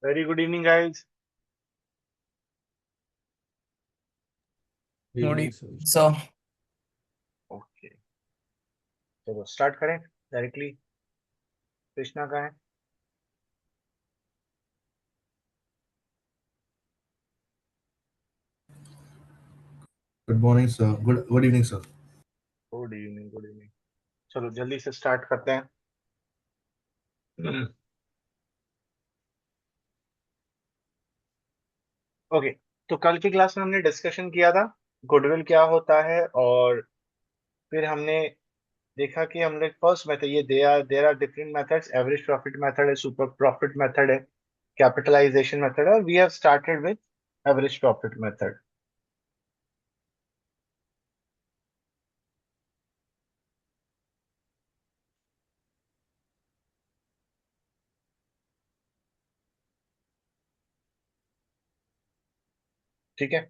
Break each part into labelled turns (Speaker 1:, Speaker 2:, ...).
Speaker 1: Very good evening, guys.
Speaker 2: Good
Speaker 3: evening sir.
Speaker 2: Evening sir.
Speaker 1: Okay, चलो start करें directly. Krishna का है।
Speaker 3: Good morning sir. Good evening sir.
Speaker 1: Good evening, good evening. चलो जल्दी से start करते हैं। ओके, तो कल की क्लास में हमने डिस्कशन किया था गुडविल क्या होता है, और फिर हमने देखा कि हमने फर्स्ट मेथड, ये there are different methods. Average profit method है, सुपर प्रॉफिट मेथड है, कैपिटलाइजेशन मेथड है, और we have started with average profit method. ठीक है।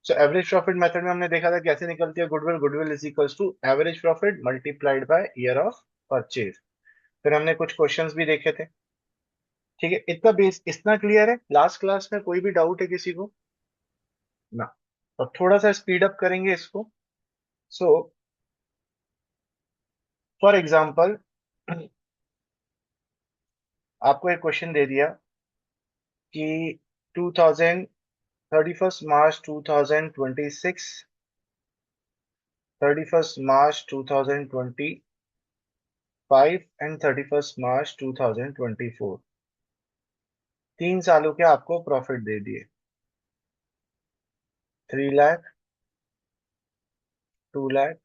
Speaker 1: सो एवरेज प्रॉफिट मेथड में हमने देखा था कैसे निकलती है goodwill. Goodwill is equals to average profit multiplied by year of purchase. फिर हमने कुछ क्वेश्चंस भी देखे थे। ठीक है, इतना बेस, इतना क्लियर है। लास्ट क्लास में कोई भी डाउट है किसी को? ना। और थोड़ा सा स्पीड अप करेंगे इसको। सो फॉर एग्जांपल, आपको एक क्वेश्चन दे दिया कि 2000 31 मार्च 2026, 31 मार्च 2025 एंड 31 मार्च 2024, 3 सालों के आपको प्रॉफिट दे दिए। 3 लाख, 2 लाख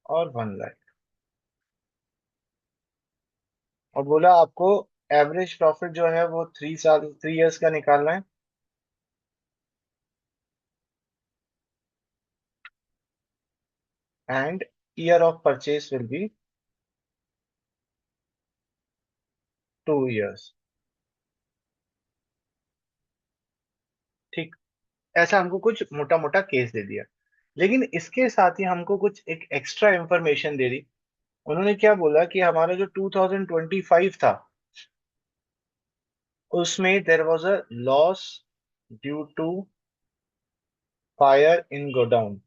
Speaker 1: और 1 लाख। और बोला आपको एवरेज प्रॉफिट जो है वो 3 इयर्स का निकालना है। And year of purchase will be 2 years. ठीक, ऐसा हमको कुछ मोटा मोटा केस दे दिया। लेकिन इसके साथ ही हमको कुछ एक एक्स्ट्रा इंफॉर्मेशन दे दी। उन्होंने क्या बोला कि हमारा जो 2025 था, उसमें there was a loss due to fire in godown,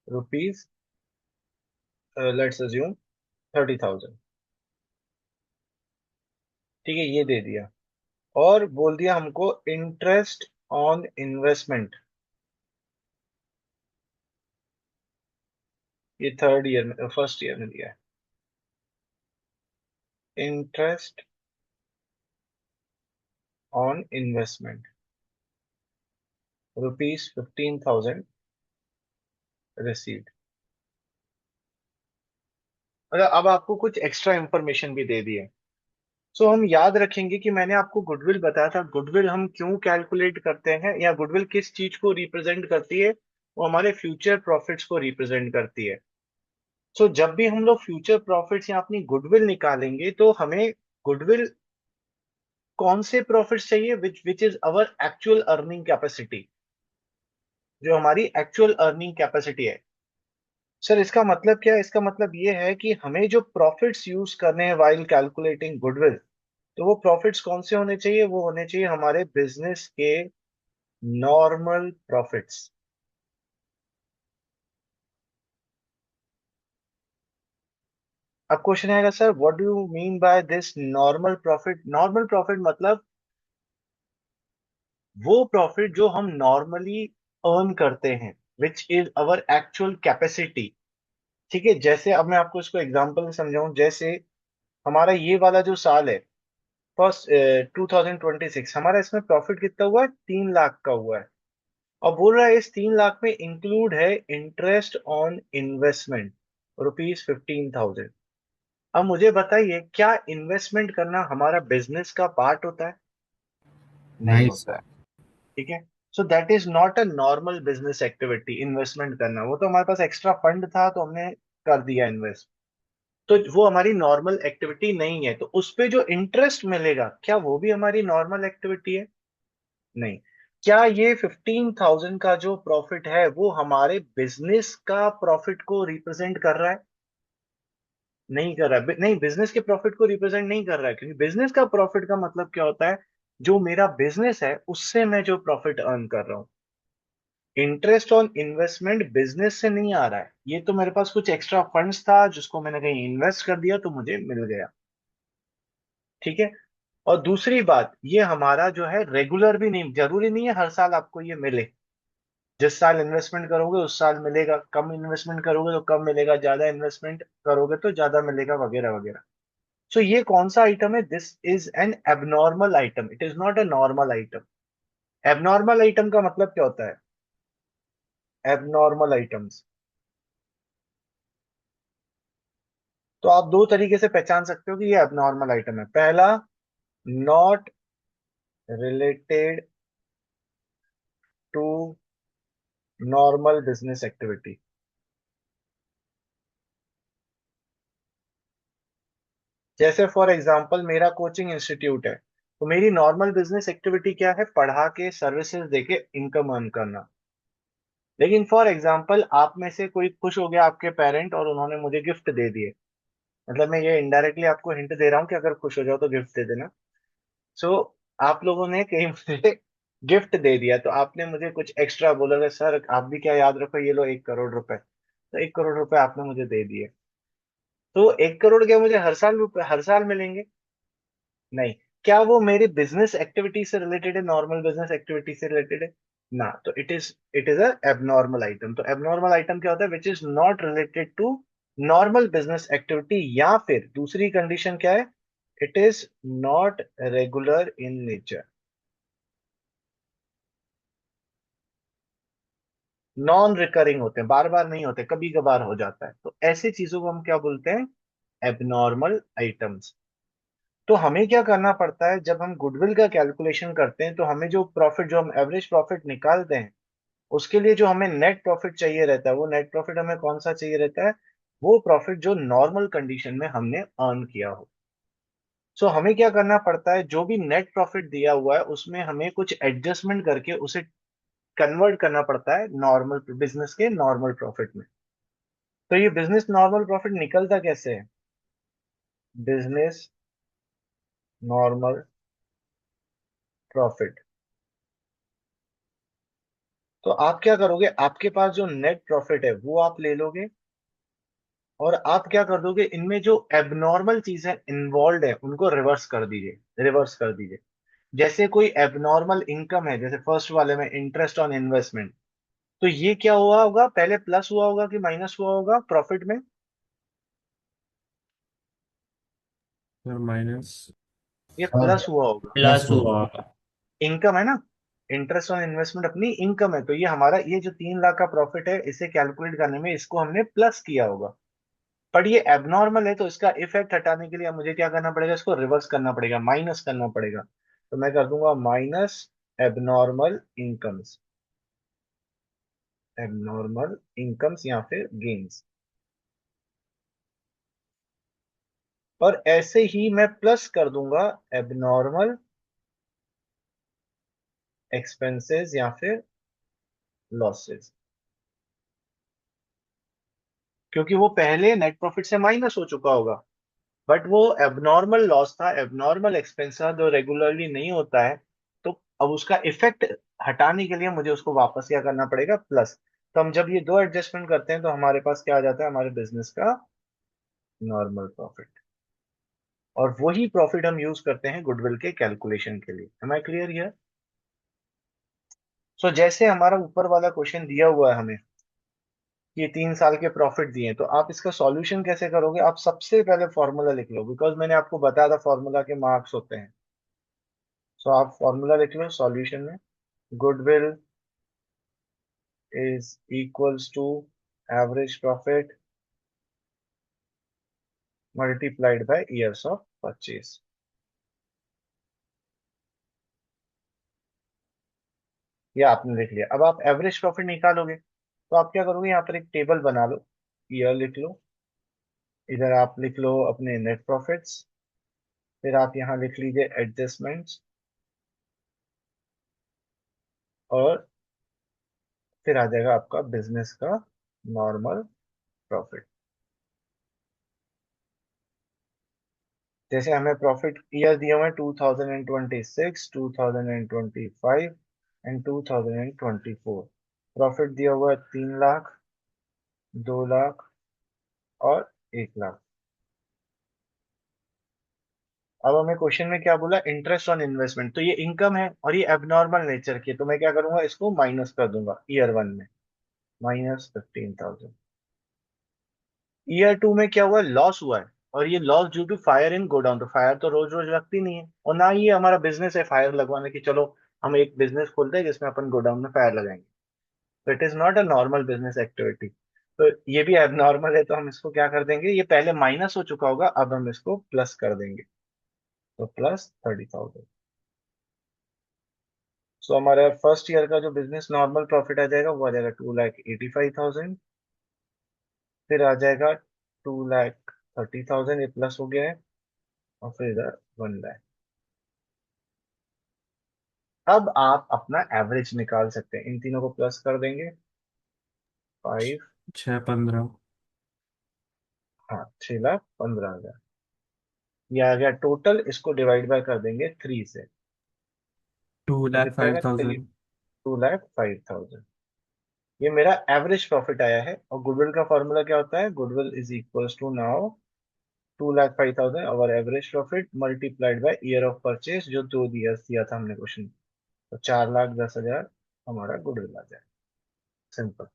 Speaker 1: rupees, let's assume 30,000। ठीक है, ये दे दिया। और बोल दिया हमको इंटरेस्ट ऑन इन्वेस्टमेंट, ये थर्ड ईयर में, फर्स्ट ईयर में दिया है। Interest on investment rupees 15,000 received. मतलब अब आपको कुछ एक्स्ट्रा इंफॉर्मेशन भी दे दी है। सो हम याद रखेंगे कि मैंने आपको गुडविल बताया था। गुडविल हम क्यों कैलकुलेट करते हैं, या गुडविल किस चीज को रिप्रेजेंट करती है? वो हमारे फ्यूचर प्रॉफिट्स को रिप्रेजेंट करती है। सो जब भी हम लोग फ्यूचर प्रॉफिट्स या अपनी गुडविल निकालेंगे, तो हमें गुडविल कौन से प्रॉफिट्स चाहिए, which which is our actual earning capacity, जो हमारी एक्चुअल अर्निंग कैपेसिटी है। सर इसका मतलब क्या है? इसका मतलब ये है कि हमें जो प्रॉफिट्स यूज करने हैं वाइल कैलकुलेटिंग गुडविल, तो वो प्रॉफिट्स कौन से होने चाहिए? वो होने चाहिए हमारे बिजनेस के नॉर्मल प्रॉफिट्स। अब क्वेश्चन आएगा, sir what do you mean by this normal profit? Normal profit मतलब वो प्रॉफिट जो हम नॉर्मली अर्न करते हैं, विच इज अवर एक्चुअल कैपेसिटी। ठीक है, जैसे अब मैं आपको इसको एग्जांपल में समझाऊं। जैसे हमारा ये वाला जो साल है, फर्स्ट 2026, हमारा इसमें प्रॉफिट कितना हुआ है? 3 लाख का हुआ है। और बोल रहा है इस 3 लाख में इंक्लूड है इंटरेस्ट ऑन इन्वेस्टमेंट, रुपीज 15,000। अब मुझे बताइए, क्या इन्वेस्टमेंट करना हमारा बिजनेस का पार्ट होता है? नहीं
Speaker 3: नहीं
Speaker 1: होता
Speaker 3: सर।
Speaker 1: है। ठीक है। So that is not a normal business activity. Investment करना, वो तो हमारे पास एक्स्ट्रा फंड था तो हमने कर दिया इन्वेस्ट। तो वो हमारी नॉर्मल एक्टिविटी नहीं है। तो उस पे जो इंटरेस्ट मिलेगा, क्या वो भी हमारी नॉर्मल एक्टिविटी है? नहीं। क्या ये 15,000 का जो प्रॉफिट है वो हमारे बिजनेस का प्रॉफिट को रिप्रेजेंट कर रहा है? नहीं कर रहा है, नहीं, बिजनेस के प्रॉफिट को रिप्रेजेंट नहीं कर रहा है, क्योंकि बिजनेस का प्रॉफिट का मतलब क्या होता है, जो मेरा बिजनेस है उससे मैं जो प्रॉफिट अर्न कर रहा हूँ। इंटरेस्ट ऑन इन्वेस्टमेंट बिजनेस से नहीं आ रहा है, ये तो मेरे पास कुछ एक्स्ट्रा फंड्स था जिसको मैंने कहीं इन्वेस्ट कर दिया तो मुझे मिल गया। ठीक है। और दूसरी बात, ये हमारा जो है रेगुलर भी नहीं, जरूरी नहीं है हर साल आपको ये मिले। जिस साल इन्वेस्टमेंट करोगे उस साल मिलेगा, कम इन्वेस्टमेंट करोगे तो कम मिलेगा, ज्यादा इन्वेस्टमेंट करोगे तो ज्यादा मिलेगा, वगैरह वगैरह। सो ये कौन सा आइटम है, this is an abnormal item, it is not a normal item. Abnormal item का मतलब क्या होता है, एबनॉर्मल आइटम्स, तो आप दो तरीके से पहचान सकते हो कि ये एबनॉर्मल आइटम है। पहला, not related to normal business activity. जैसे फॉर एग्जांपल मेरा कोचिंग इंस्टीट्यूट है, तो मेरी नॉर्मल बिजनेस एक्टिविटी क्या है, पढ़ा के सर्विसेज देके इनकम अर्न करना। लेकिन फॉर एग्जांपल आप में से कोई खुश हो गया, आपके पेरेंट, और उन्होंने मुझे गिफ्ट दे दिए, मतलब मैं ये इनडायरेक्टली आपको हिंट दे रहा हूँ कि अगर खुश हो जाओ तो गिफ्ट दे देना। सो आप लोगों ने कहीं मुझे गिफ्ट दे दिया, तो आपने मुझे कुछ एक्स्ट्रा बोला कि सर आप भी क्या याद रखो, ये लो 1 करोड़ रुपए, तो 1 करोड़ रुपए आपने मुझे दे दिए। तो 1 करोड़ क्या मुझे हर साल रुपए हर साल मिलेंगे? नहीं। क्या वो मेरी बिजनेस एक्टिविटी से रिलेटेड है, नॉर्मल बिजनेस एक्टिविटी से रिलेटेड है? ना, तो it is a abnormal item. तो एबनॉर्मल आइटम क्या होता है, which is not related to normal business activity, या फिर दूसरी कंडीशन क्या है, it is not regular in nature. Non recurring होते हैं, बार बार नहीं होते, कभी कभार हो जाता है, तो ऐसी चीजों को हम क्या बोलते हैं, एबनॉर्मल आइटम्स। तो हमें क्या करना पड़ता है, जब हम गुडविल का कैलकुलेशन करते हैं तो हमें जो प्रॉफिट, जो हम एवरेज प्रॉफिट निकालते हैं, उसके लिए जो हमें नेट प्रॉफिट चाहिए रहता है, वो नेट प्रॉफिट हमें कौन सा चाहिए रहता है, वो प्रॉफिट जो नॉर्मल कंडीशन में हमने अर्न किया हो। सो हमें क्या करना पड़ता है, जो भी नेट प्रॉफिट दिया हुआ है उसमें हमें कुछ एडजस्टमेंट करके उसे कन्वर्ट करना पड़ता है नॉर्मल बिजनेस के नॉर्मल प्रॉफिट में। तो ये बिजनेस नॉर्मल प्रॉफिट निकलता कैसे है, बिजनेस नॉर्मल प्रॉफिट। तो आप क्या करोगे, आपके पास जो नेट प्रॉफिट है वो आप ले लोगे, और आप क्या कर दोगे, इनमें जो एबनॉर्मल चीजें इन्वॉल्व है उनको रिवर्स कर दीजिए, रिवर्स कर दीजिए। जैसे कोई एबनॉर्मल इनकम है, जैसे फर्स्ट वाले में इंटरेस्ट ऑन इन्वेस्टमेंट, तो ये क्या हुआ होगा, पहले प्लस हुआ होगा कि माइनस हुआ होगा प्रॉफिट में?
Speaker 3: Sir minus.
Speaker 1: ये
Speaker 3: हाँ,
Speaker 1: प्लस हुआ होगा।
Speaker 3: प्लस
Speaker 2: प्लस
Speaker 3: हुआ।
Speaker 2: हुआ।
Speaker 1: इनकम है ना, इंटरेस्ट ऑन इन्वेस्टमेंट अपनी इनकम है, तो ये हमारा ये जो 3 लाख का प्रॉफिट है, इसे कैलकुलेट करने में इसको हमने प्लस किया होगा। पर ये एबनॉर्मल है, तो इसका इफेक्ट हटाने के लिए अब मुझे क्या करना पड़ेगा, इसको रिवर्स करना पड़ेगा, माइनस करना पड़ेगा। तो मैं कर दूंगा minus abnormal incomes, abnormal incomes या फिर गेन्स। और ऐसे ही मैं प्लस कर दूंगा एबनॉर्मल एक्सपेंसेस या फिर लॉसेस, क्योंकि वो पहले नेट प्रॉफिट से माइनस हो चुका होगा। बट वो एबनॉर्मल लॉस था, एबनॉर्मल एक्सपेंस था, जो रेगुलरली नहीं होता है। तो अब उसका इफेक्ट हटाने के लिए मुझे उसको वापस क्या करना पड़ेगा, प्लस। तो हम जब ये दो एडजस्टमेंट करते हैं तो हमारे पास क्या आ जाता है, हमारे बिजनेस का नॉर्मल प्रॉफिट। और वही प्रॉफिट हम यूज करते हैं गुडविल के कैलकुलेशन के लिए। Am I clear here? So जैसे हमारा ऊपर वाला क्वेश्चन दिया हुआ है हमें, ये 3 साल के प्रॉफिट दिए हैं, तो आप इसका सॉल्यूशन कैसे करोगे, आप सबसे पहले फॉर्मूला लिख लो, बिकॉज मैंने आपको बताया था फॉर्मूला के मार्क्स होते हैं। सो आप फॉर्मूला लिख लो सॉल्यूशन में, goodwill is equals to average profit multiplied by years of purchase. ये आपने लिख लिया। अब आप एवरेज प्रॉफिट निकालोगे, तो आप क्या करोगे, यहाँ पर एक टेबल बना लो, ईयर लिख लो, इधर आप लिख लो अपने नेट प्रॉफिट्स, फिर आप यहाँ लिख लीजिए एडजस्टमेंट्स, और फिर आ जाएगा आपका बिजनेस का नॉर्मल प्रॉफिट। जैसे हमें प्रॉफिट ईयर दिए हुए हैं 2026, 2025 एंड 2024। प्रॉफिट दिया हुआ है 3 लाख, 2 लाख और 1 लाख। अब हमें क्वेश्चन में क्या बोला, इंटरेस्ट ऑन इन्वेस्टमेंट, तो ये इनकम है और ये एबनॉर्मल नेचर की है, तो मैं क्या करूंगा, इसको माइनस कर दूंगा ईयर 1 में, -15,000। ईयर 2 में क्या हुआ, लॉस हुआ है, और ये loss due to fire in godown, तो फायर तो रोज रोज लगती नहीं है, और ना ही ये हमारा बिजनेस है फायर लगवाने की, चलो हम एक बिजनेस खोलते हैं जिसमें अपन गोडाउन में फायर लगाएंगे। तो it is not a normal business activity. तो ये भी एबनॉर्मल है, तो हम इसको क्या कर देंगे, ये पहले माइनस हो चुका होगा, अब हम इसको प्लस कर देंगे, तो +30,000। सो हमारा फर्स्ट ईयर का जो बिजनेस नॉर्मल प्रॉफिट आ जाएगा वो आ जाएगा 2,85,000। फिर आ जाएगा 2,30,000, ये प्लस हो गया है, और फिर इधर 1 लाख। अब आप अपना एवरेज निकाल सकते हैं, इन तीनों को प्लस कर देंगे, 5।
Speaker 2: 6-15।
Speaker 1: हाँ, 6,15,000। ये आ गया टोटल, इसको डिवाइड बाय कर देंगे 3 से,
Speaker 2: टू
Speaker 1: तो
Speaker 2: लैख
Speaker 1: कितना
Speaker 2: फाइव
Speaker 1: आएगा, थ्री
Speaker 2: थाउजेंड
Speaker 1: 2,05,000। ये मेरा एवरेज प्रॉफिट आया है, और गुडविल का फॉर्मूला क्या होता है, goodwill is equals to now 2,05,000 our average profit multiplied by year of purchase, जो 2 ईयर्स दिया था हमने क्वेश्चन। तो 4,10,000 हमारा गुडविल आ जाए, सिंपल।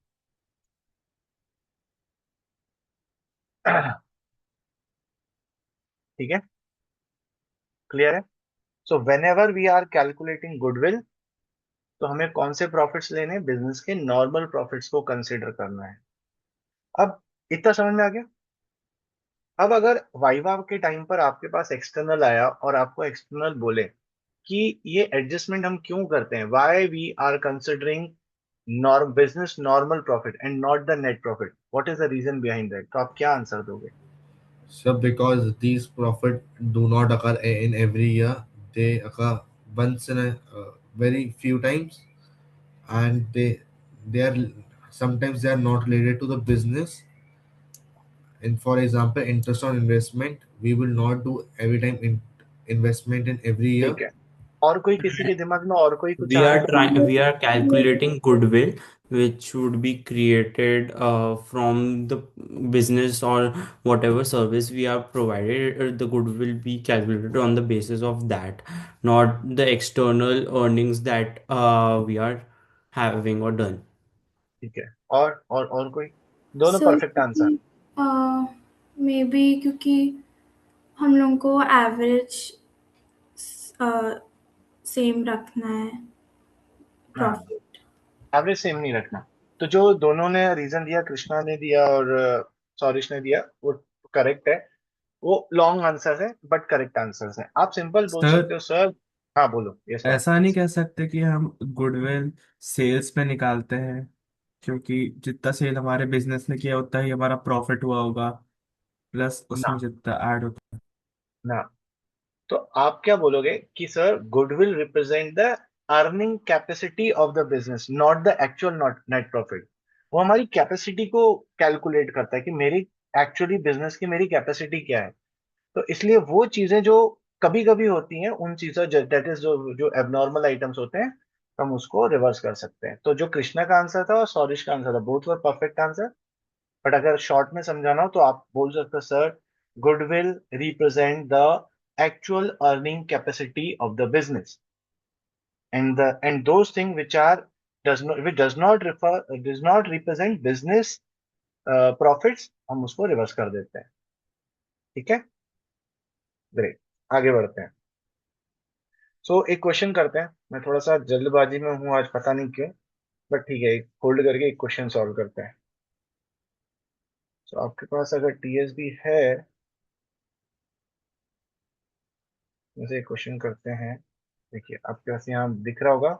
Speaker 1: ठीक है, क्लियर है। So whenever we are calculating goodwill, तो हमें कौन से प्रॉफिट्स लेने हैं, बिजनेस के नॉर्मल प्रॉफिट्स को कंसिडर करना है। अब इतना समझ में आ गया। अब अगर वाइवा के टाइम पर आपके पास एक्सटर्नल आया और आपको एक्सटर्नल बोले कि ये एडजस्टमेंट हम क्यों करते हैं, why we are considering business normal profit and not the net profit, what is the reason behind that, तो आप क्या आंसर दोगे।
Speaker 3: So because these profit do not occur in every year, they occur once in a very few times, and they are sometimes they are not related to the business. And for example, interest on investment, we will not do every time investment in every year.
Speaker 1: ठीक है, और कोई किसी के दिमाग में और कोई कुछ
Speaker 2: We
Speaker 1: आ रहा
Speaker 2: are
Speaker 1: है।
Speaker 2: trying, we are calculating goodwill, which would be created from the business or whatever service we are provided. The goodwill will be calculated on the basis of that, not the external earnings that we are having or done.
Speaker 1: ठीक है, और कोई, दोनों
Speaker 4: sir
Speaker 1: perfect answer.
Speaker 4: क्योंकि may be क्योंकि हम लोगों को एवरेज सेम रखना है
Speaker 1: हाँ,
Speaker 4: प्रॉफिट।
Speaker 1: एवरेज सेम नहीं रखना। तो जो दोनों ने रीजन दिया, कृष्णा ने दिया और सौरिश ने दिया, वो करेक्ट है। वो लॉन्ग आंसर है बट करेक्ट आंसर है, आप सिंपल बोल
Speaker 2: सर,
Speaker 1: सकते हो सर। हाँ बोलो, यस मैम
Speaker 2: ऐसा नहीं
Speaker 1: प्लीज।
Speaker 2: कह सकते कि हम गुडविल सेल्स पे निकालते हैं, क्योंकि जितना सेल हमारे बिजनेस ने किया उतना ही हमारा प्रॉफिट हुआ होगा, प्लस
Speaker 1: ना,
Speaker 2: उसमें जितना ऐड होता
Speaker 1: ना, तो आप क्या बोलोगे कि sir goodwill represent the earning capacity of the business, not the actual, not net profit. वो हमारी कैपेसिटी को कैलकुलेट करता है कि मेरी एक्चुअली बिजनेस की मेरी कैपेसिटी क्या है। तो इसलिए वो चीजें जो कभी कभी होती हैं, उन चीजों, दैट इज जो जो एबनॉर्मल आइटम्स होते हैं, हम उसको रिवर्स कर सकते हैं। तो जो कृष्णा का आंसर था और सौरिश का आंसर था, both were perfect answer. But अगर शॉर्ट में समझाना हो तो आप बोल सकते हो sir, goodwill represent the actual earning capacity of the business, and those things which does not refer does not represent business profits, हम उसको रिवर्स कर देते हैं। ठीक है, ग्रेट, आगे बढ़ते हैं। एक क्वेश्चन करते हैं, मैं थोड़ा सा जल्दबाजी में हूँ आज, पता नहीं क्यों, बट ठीक है, एक होल्ड करके एक क्वेश्चन सॉल्व करते हैं। आपके पास अगर टीएसबी है, जैसे क्वेश्चन करते हैं, देखिए आपके पास यहाँ दिख रहा होगा,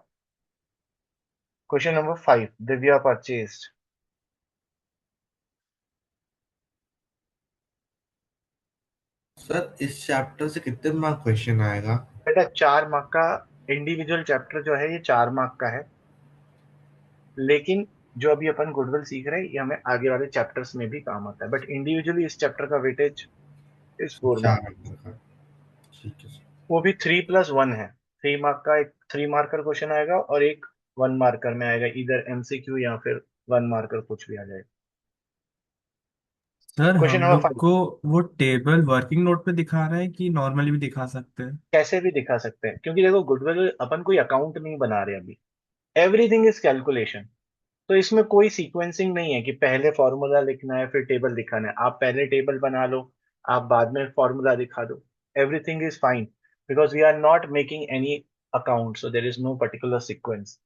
Speaker 1: question number 5, Divya purchase.
Speaker 3: Sir इस चैप्टर से कितने मार्क क्वेश्चन आएगा?
Speaker 1: बेटा 4 मार्क का इंडिविजुअल चैप्टर जो है, ये 4 मार्क का है, लेकिन जो अभी अपन गुडविल सीख रहे हैं ये हमें आगे वाले चैप्टर्स में भी काम आता है, बट इंडिविजुअली इस चैप्टर का वेटेज इज 4 मार्क।
Speaker 3: 4 नंबर का। ठीक है सर।
Speaker 1: वो भी 3+1 है। 3 मार्क का एक 3 मार्कर क्वेश्चन आएगा और एक 1 मार्कर में आएगा, इधर MCQ या फिर 1 मार्कर, कुछ भी आ जाएगा।
Speaker 5: सर
Speaker 1: क्वेश्चन
Speaker 5: हम
Speaker 1: नंबर
Speaker 5: लोग
Speaker 1: 5।
Speaker 5: को वो टेबल वर्किंग नोट पे दिखा रहा है कि नॉर्मली भी दिखा सकते हैं?
Speaker 1: कैसे भी दिखा सकते हैं, क्योंकि देखो गुडविल अपन कोई अकाउंट नहीं बना रहे अभी। Everything is calculation. तो इसमें कोई सीक्वेंसिंग नहीं है कि पहले फॉर्मूला लिखना है फिर टेबल दिखाना है। आप पहले टेबल बना लो, आप बाद में फॉर्मूला दिखा दो। Everything is fine, because we are not making any account, so there is no particular sequence.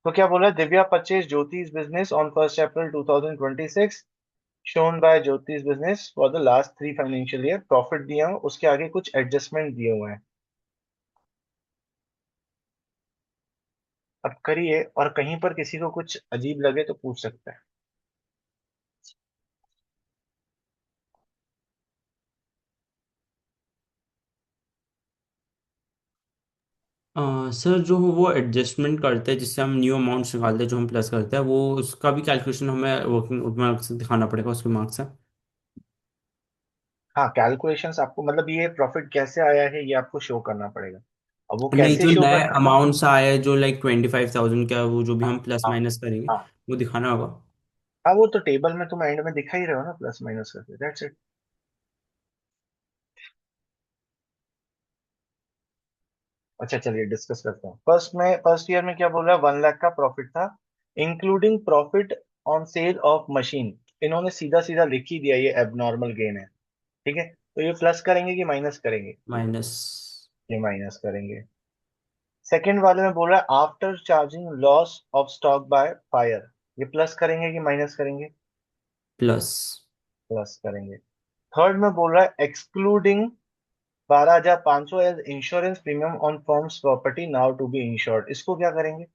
Speaker 1: तो क्या बोला, Divya purchase Jyoti's business on 1 April 2026, shown by Jyoti's business for the last 3 financial year. Profit दिया हो, उसके आगे कुछ एडजस्टमेंट दिए हुए हैं। अब करिए, और कहीं पर किसी को कुछ अजीब लगे तो पूछ सकता है।
Speaker 2: सर जो वो एडजस्टमेंट करते हैं जिससे हम न्यू अमाउंट्स निकालते हैं, जो हम प्लस करते हैं, वो उसका भी कैलकुलेशन हमें वर्किंग मार्क्स से दिखाना पड़ेगा, उसके मार्क्स से।
Speaker 1: हाँ, कैलकुलेशंस आपको, मतलब ये प्रॉफिट कैसे आया है ये आपको शो करना पड़ेगा। अब वो
Speaker 2: नहीं,
Speaker 1: कैसे
Speaker 2: जो
Speaker 1: शो
Speaker 2: नए
Speaker 1: करना है।
Speaker 2: अमाउंट्स आए हैं जो लाइक 25,000 का, वो जो भी
Speaker 1: हाँ
Speaker 2: हम प्लस
Speaker 1: हाँ
Speaker 2: माइनस करेंगे
Speaker 1: हाँ
Speaker 2: वो दिखाना होगा।
Speaker 1: हाँ, वो तो टेबल में तुम एंड में दिखा ही रहे हो ना, प्लस माइनस करके, दैट्स इट। अच्छा चलिए डिस्कस करते हैं। फर्स्ट ईयर में क्या बोल रहा है, 1 लाख का प्रॉफिट था, including profit on sale of machine. इन्होंने सीधा सीधा लिख ही दिया ये एबनॉर्मल गेन है। ठीक है, तो ये प्लस करेंगे कि माइनस करेंगे?
Speaker 2: माइनस।
Speaker 1: ये माइनस करेंगे। सेकंड वाले में बोल रहा है after charging loss of stock by fire. ये प्लस करेंगे कि माइनस करेंगे?
Speaker 2: प्लस।
Speaker 1: प्लस करेंगे। थर्ड में बोल रहा है excluding 12,500 as insurance premium on firm's property now to be insured. इसको क्या करेंगे?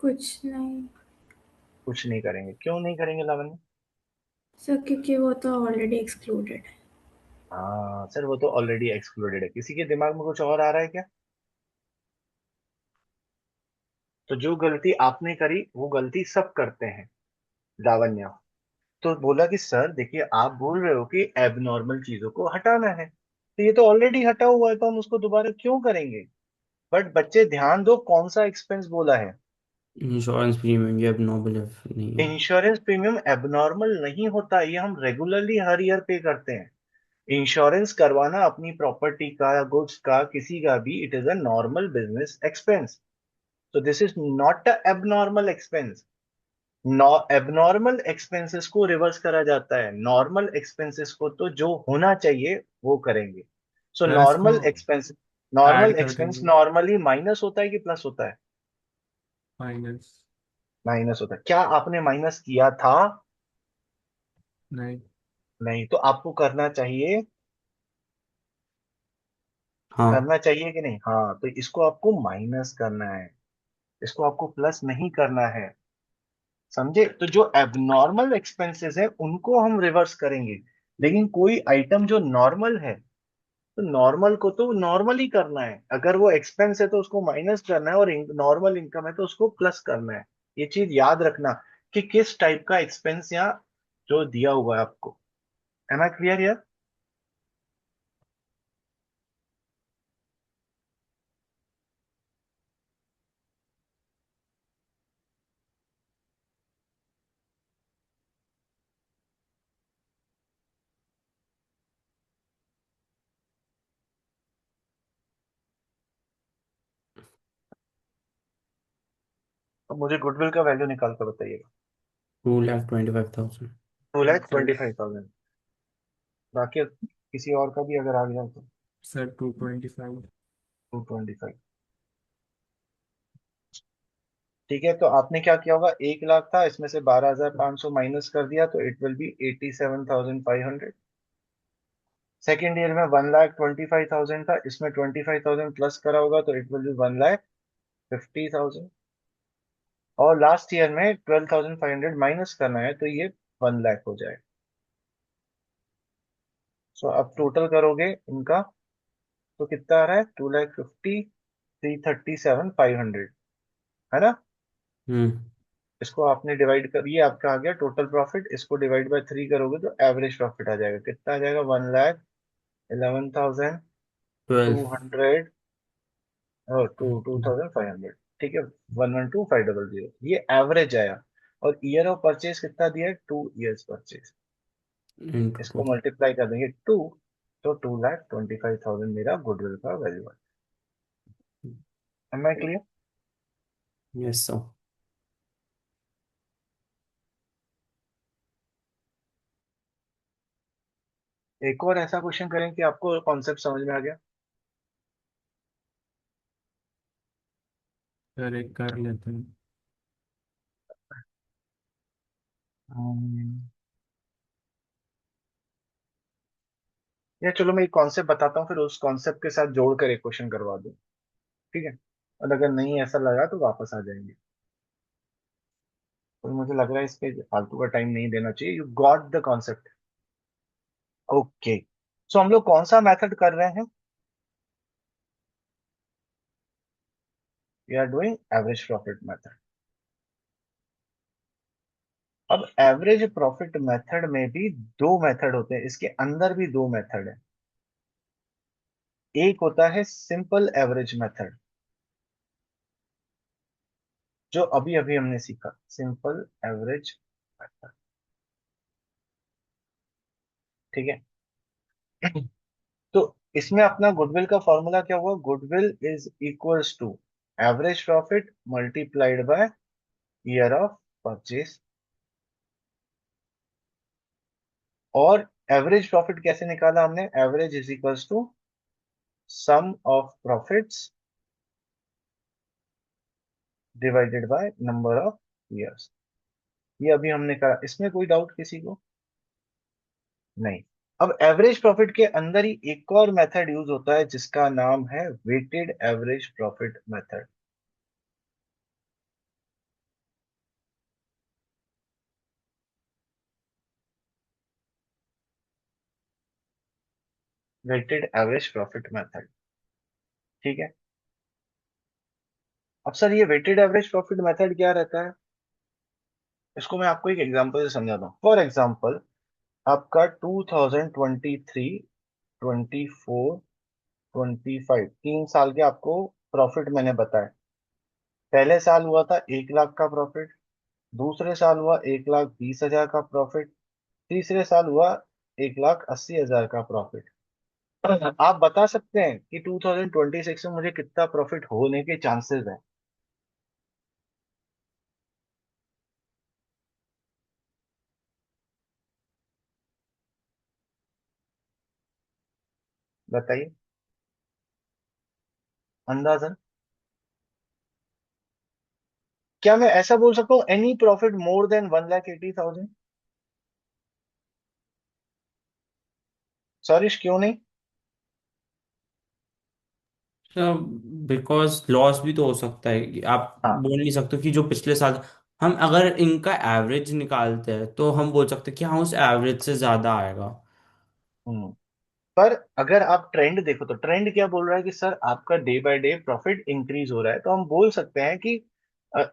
Speaker 4: कुछ नहीं
Speaker 1: कुछ नहीं करेंगे। क्यों नहीं करेंगे लावण्य?
Speaker 4: सर, क्योंकि वो तो ऑलरेडी एक्सक्लूडेड है।
Speaker 1: हाँ सर, वो तो ऑलरेडी एक्सक्लूडेड है। किसी के दिमाग में कुछ और आ रहा है क्या? तो जो गलती आपने करी वो गलती सब करते हैं, लावण्य। तो बोला कि सर देखिए, आप बोल रहे हो कि एबनॉर्मल चीजों को हटाना है, तो ये तो ऑलरेडी हटा हुआ है, तो हम उसको दोबारा क्यों करेंगे? बट बच्चे ध्यान दो, कौन सा एक्सपेंस बोला है?
Speaker 2: इंश्योरेंस प्रीमियम, ये अब नोबल नहीं है।
Speaker 1: इंश्योरेंस प्रीमियम एबनॉर्मल नहीं होता, ये हम रेगुलरली हर ईयर पे करते हैं। इंश्योरेंस करवाना अपनी प्रॉपर्टी का या गुड्स का, किसी का भी, it is a normal business expense. तो this is not a abnormal expense. Abnormal expenses को रिवर्स करा जाता है, नॉर्मल एक्सपेंसेस को तो जो होना चाहिए वो करेंगे। सो
Speaker 5: सर इसको
Speaker 1: नॉर्मल एक्सपेंस, नॉर्मल
Speaker 5: ऐड कर
Speaker 1: एक्सपेंस
Speaker 5: देंगे।
Speaker 1: नॉर्मली माइनस होता है कि प्लस होता है?
Speaker 5: माइनस।
Speaker 1: माइनस होता है। क्या आपने माइनस किया था?
Speaker 5: नहीं।
Speaker 1: नहीं, तो आपको करना चाहिए।
Speaker 2: हाँ।
Speaker 1: करना चाहिए कि नहीं? हाँ, तो इसको आपको माइनस करना है, इसको आपको प्लस नहीं करना है। समझे? तो जो एबनॉर्मल एक्सपेंसेस है उनको हम रिवर्स करेंगे, लेकिन कोई आइटम जो नॉर्मल है, तो नॉर्मल को तो नॉर्मल ही करना है। अगर वो एक्सपेंस है तो उसको माइनस करना है, और नॉर्मल इनकम है तो उसको प्लस करना है। ये चीज याद रखना कि किस टाइप का एक्सपेंस यहाँ जो दिया हुआ है आपको। एम आई क्लियर यार? अब मुझे गुडविल का वैल्यू निकाल कर बताइएगा।
Speaker 2: 2,25,000।
Speaker 1: 2,25,000। बाकी किसी और का भी अगर आ गया तो
Speaker 5: सर 225।
Speaker 1: 225। ठीक है, तो आपने क्या किया होगा, 1 लाख था, इसमें से 12,500 माइनस कर दिया, तो it will be 87,500। Second year में 1,25,000 था, इसमें 25,000 प्लस करा होगा, तो इट विल बी 1,50,000। और लास्ट ईयर में 12,500 माइनस करना है, तो ये 1 लाख हो जाए। सो अब टोटल करोगे इनका, तो कितना आ रहा है, 2,50,337,500, है ना?
Speaker 2: हम्म।
Speaker 1: इसको आपने डिवाइड कर, ये आपका आ गया टोटल प्रॉफिट, इसको डिवाइड बाय 3 करोगे तो एवरेज प्रॉफिट आ जाएगा। कितना आ जाएगा? 1,11,200 और 2,500। ठीक है, 1,12,500, ये एवरेज आया। और ईयर ऑफ परचेज कितना दिया है? 2 years परचेज।
Speaker 2: into
Speaker 1: इसको
Speaker 2: 2.
Speaker 1: मल्टीप्लाई कर देंगे 2, तो 2,25,000 मेरा गुडविल का वैल्यू है। Am I clear?
Speaker 2: Yes, sir.
Speaker 1: एक और ऐसा क्वेश्चन करें कि आपको कॉन्सेप्ट समझ में आ गया।
Speaker 5: सर एक कर लेते हैं।
Speaker 1: हम्म, या चलो मैं एक कॉन्सेप्ट बताता हूँ, फिर उस कॉन्सेप्ट के साथ जोड़कर एक क्वेश्चन करवा दूँ। ठीक है, और अगर नहीं ऐसा लगा तो वापस आ जाएंगे। तो मुझे लग रहा है इस पे फालतू का टाइम नहीं देना चाहिए। You got the concept? Okay. So हम लोग कौन सा मेथड कर रहे हैं? We are doing average profit method. अब एवरेज प्रॉफिट मेथड में भी दो मेथड होते हैं, इसके अंदर भी दो मेथड है। एक होता है सिंपल एवरेज मेथड, जो अभी अभी हमने सीखा, सिंपल एवरेज मेथड। ठीक है। तो इसमें अपना गुडविल का फॉर्मूला क्या हुआ? Goodwill is equals to average profit multiplied by year of purchase. और एवरेज प्रॉफिट कैसे निकाला हमने? Average is equals to sum of profits divided by number of years. ये अभी हमने कहा, इसमें कोई डाउट किसी को? नहीं। अब एवरेज प्रॉफिट के अंदर ही एक और मेथड यूज होता है जिसका नाम है weighted average profit method. Weighted average profit method. ठीक है। अब सर ये वेटेड एवरेज प्रॉफिट मेथड क्या रहता है? इसको मैं आपको एक एग्जांपल से समझाता हूँ। फॉर एग्जांपल, आपका 2023, 24, 25 3 साल के आपको प्रॉफिट मैंने बताया। पहले साल हुआ था 1 लाख का प्रॉफिट, दूसरे साल हुआ 1,20,000 का प्रॉफिट, तीसरे साल हुआ 1,80,000 का प्रॉफिट। आप बता सकते हैं कि 2026 में मुझे कितना प्रॉफिट होने के चांसेस है? बताइए, अंदाजन। क्या मैं ऐसा बोल सकता हूँ any profit more than 1,80,000? Sorry, क्यों नहीं?
Speaker 2: बिकॉज लॉस भी तो हो सकता है कि आप
Speaker 1: हाँ।
Speaker 2: बोल नहीं सकते कि जो पिछले साल, हम अगर इनका एवरेज निकालते हैं तो हम बोल सकते हैं कि हाँ उस एवरेज से ज्यादा आएगा।
Speaker 1: हम्म पर अगर आप ट्रेंड देखो तो ट्रेंड क्या बोल रहा है कि सर आपका day by day profit increase हो रहा है, तो हम बोल सकते हैं कि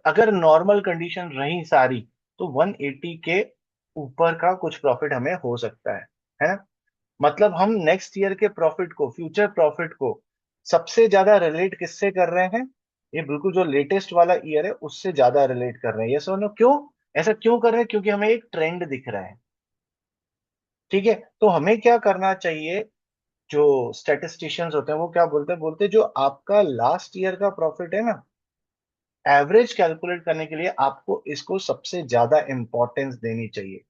Speaker 1: अगर नॉर्मल कंडीशन रही सारी, तो 180 के ऊपर का कुछ प्रॉफिट हमें हो सकता है। मतलब हम नेक्स्ट ईयर के प्रॉफिट को, फ्यूचर प्रॉफिट को सबसे ज्यादा रिलेट किससे कर रहे हैं? ये बिल्कुल जो लेटेस्ट वाला ईयर है उससे ज्यादा रिलेट कर रहे हैं। ये सुनो क्यों, ऐसा क्यों कर रहे हैं? क्योंकि हमें एक ट्रेंड दिख रहा है। ठीक है, तो हमें क्या करना चाहिए? जो स्टैटिस्टिशियंस होते हैं वो क्या बोलते हैं जो आपका लास्ट ईयर का प्रॉफिट है ना, एवरेज कैलकुलेट करने के लिए आपको इसको सबसे ज्यादा इंपॉर्टेंस देनी चाहिए,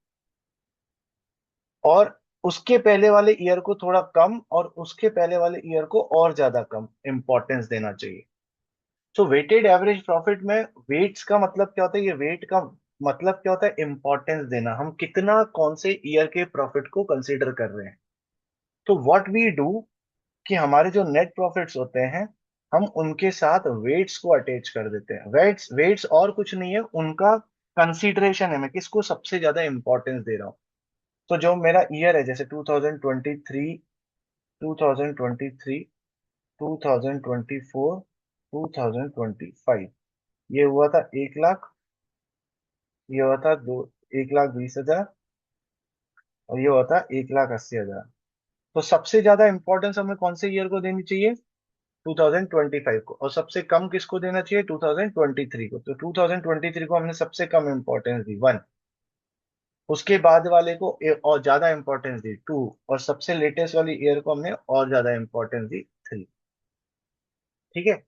Speaker 1: और उसके पहले वाले ईयर को थोड़ा कम, और उसके पहले वाले ईयर को और ज्यादा कम इंपॉर्टेंस देना चाहिए। सो वेटेड एवरेज प्रॉफिट में वेट्स का मतलब क्या होता है? ये वेट का मतलब क्या होता है? इंपॉर्टेंस देना, हम कितना कौन से ईयर के प्रॉफिट को कंसीडर कर रहे हैं। तो व्हाट वी डू कि हमारे जो नेट प्रॉफिट्स होते हैं, हम उनके साथ वेट्स को अटैच कर देते हैं। वेट्स वेट्स और कुछ नहीं है, उनका कंसीडरेशन है, मैं किसको सबसे ज्यादा इंपॉर्टेंस दे रहा हूँ। तो जो मेरा ईयर है, जैसे 2023, 2023, 2024, 2025, ये हुआ था 1 लाख, ये होता 1,20,000 और ये होता 1,80,000। तो सबसे ज्यादा इंपॉर्टेंस हमें कौन से ईयर को देनी चाहिए? 2025 को। और सबसे कम किसको देना चाहिए? 2023 को। तो 2023 को हमने सबसे कम इंपॉर्टेंस दी 1, उसके बाद वाले को और ज्यादा इंपॉर्टेंस दी 2, और सबसे लेटेस्ट वाली ईयर को हमने और ज्यादा इंपॉर्टेंस दी 3। ठीक है।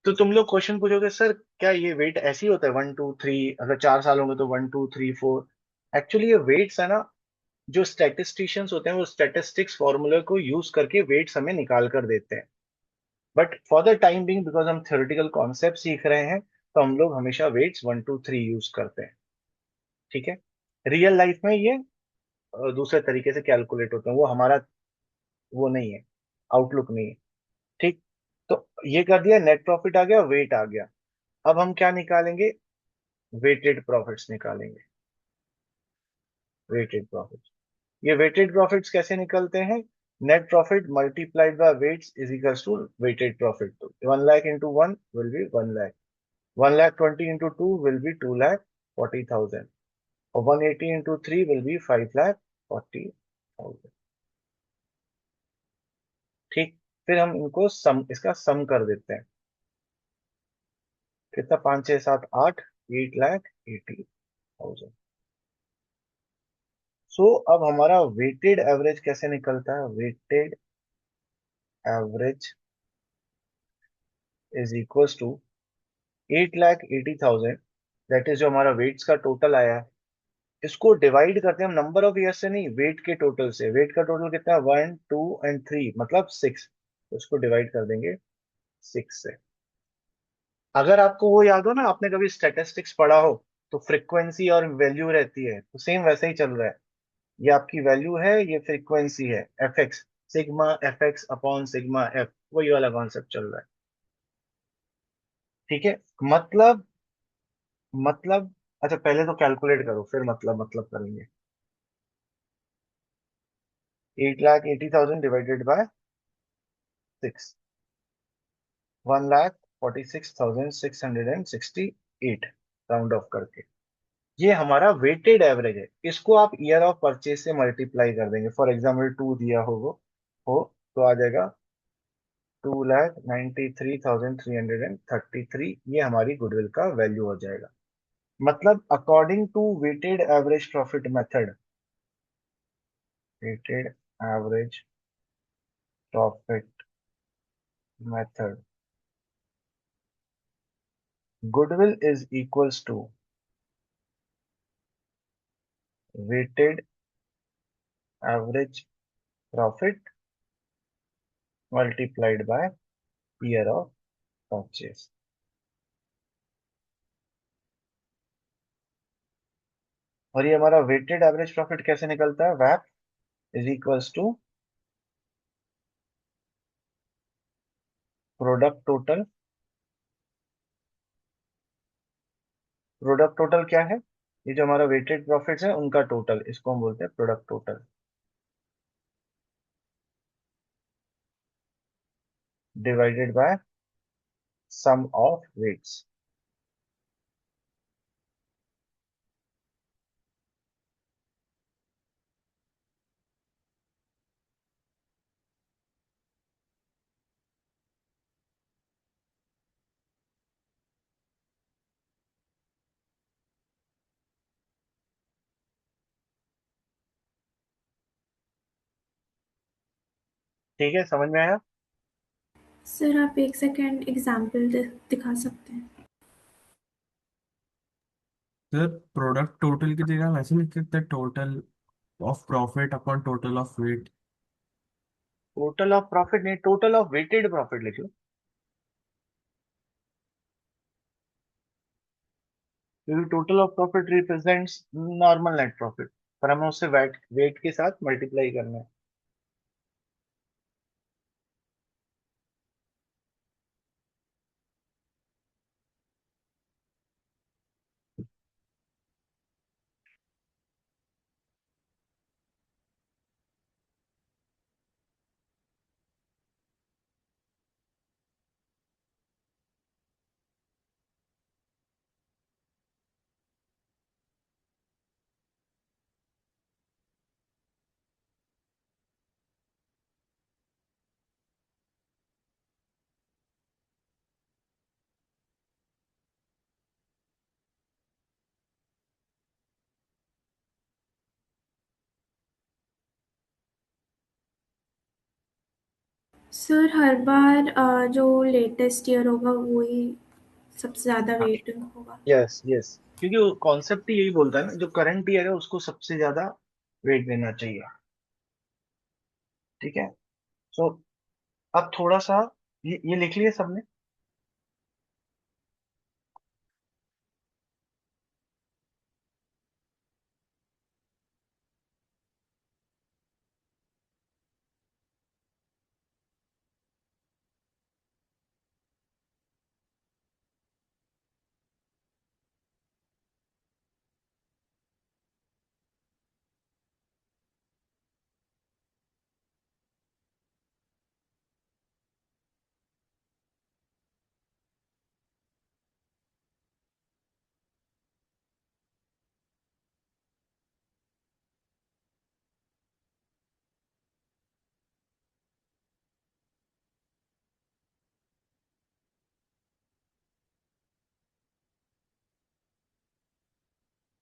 Speaker 1: तो तुम लोग क्वेश्चन पूछोगे सर क्या ये वेट ऐसे ही होता है 1 2 3, अगर 4 साल होंगे तो 1 2 3 4? एक्चुअली ये वेट्स है ना, जो स्टैटिस्टिशियंस होते हैं वो स्टैटिस्टिक्स फॉर्मूले को यूज करके वेट्स हमें निकाल कर देते हैं। But for the time being, because हम थ्योरेटिकल कॉन्सेप्ट सीख रहे हैं, तो हम लोग हमेशा वेट्स 1 2 3 यूज करते हैं। ठीक है। रियल लाइफ में ये दूसरे तरीके से कैलकुलेट होते हैं, वो हमारा वो नहीं है, आउटलुक नहीं है। ठीक। तो ये कर दिया, नेट प्रॉफिट आ गया, वेट आ गया। अब हम क्या निकालेंगे? वेटेड प्रॉफिट्स निकालेंगे। वेटेड प्रॉफिट, ये वेटेड प्रॉफिट्स कैसे निकलते हैं? Net profit multiplied by weights is equals to weighted profit. तो 1 lakh into 1 will be 1 lakh, 1,20,000 into 2 will be 2,40,000, और 180 इंटू 3 विल बी 5,40,000। ठीक। फिर हम इनको सम, इसका सम कर देते हैं। कितना? 5 6 7 8, 8,80,000। सो अब हमारा वेटेड एवरेज कैसे निकलता है? Weighted average is equals to 8,80,000, that is जो हमारा वेट्स का टोटल आया है, इसको डिवाइड करते हैं हम नंबर ऑफ ईयर से नहीं, वेट के टोटल से। वेट का टोटल कितना है? 1 2 एंड 3, मतलब 6। उसको डिवाइड कर देंगे 6 से। अगर आपको वो याद हो ना, आपने कभी स्टैटिस्टिक्स पढ़ा हो, तो फ्रीक्वेंसी और वैल्यू रहती है, तो सेम वैसे ही चल रहा है। ये आपकी वैल्यू है, ये फ्रीक्वेंसी है, F x, sigma F x upon sigma F, वही वाला कॉन्सेप्ट चल रहा है। ठीक है। मतलब मतलब अच्छा, पहले तो कैलकुलेट करो, फिर मतलब करेंगे। 8,80,000 डिवाइडेड बाय 6, 1,46,668, राउंड ऑफ करके। ये हमारा वेटेड एवरेज है। इसको आप ईयर ऑफ परचेज से मल्टीप्लाई कर देंगे। फॉर एग्जाम्पल 2 दिया हो तो आ जाएगा 2,93,333, ये हमारी गुडविल का वैल्यू हो जाएगा। मतलब according to weighted average profit method, weighted average profit method, goodwill is equals to weighted average profit multiplied by year of purchase. और ये हमारा वेटेड एवरेज प्रॉफिट कैसे निकलता है? वैप is equals to product total. Product total क्या है? ये जो हमारा वेटेड प्रॉफिट्स है उनका टोटल, इसको हम बोलते हैं product total, divided by sum of weights. ठीक है, समझ में आया?
Speaker 4: सर आप एक सेकेंड एग्जाम्पल दिखा सकते हैं?
Speaker 5: सर प्रोडक्ट टोटल की जगह हम ऐसे लिख सकते हैं total of profit upon total of weight.
Speaker 1: Total of profit नहीं, टोटल ऑफ वेटेड प्रॉफिट लिख लो, क्योंकि total of profit represents normal net profit, पर हमें उससे वेट वेट के साथ मल्टीप्लाई करना है।
Speaker 4: सर हर बार जो लेटेस्ट ईयर होगा वही सबसे ज़्यादा वेटिंग होगा।
Speaker 1: यस यस, क्योंकि वो कॉन्सेप्ट ही यही बोलता है ना, जो करंट ईयर है उसको सबसे ज्यादा वेट देना चाहिए। ठीक है। सो अब थोड़ा सा ये लिख लिया सबने।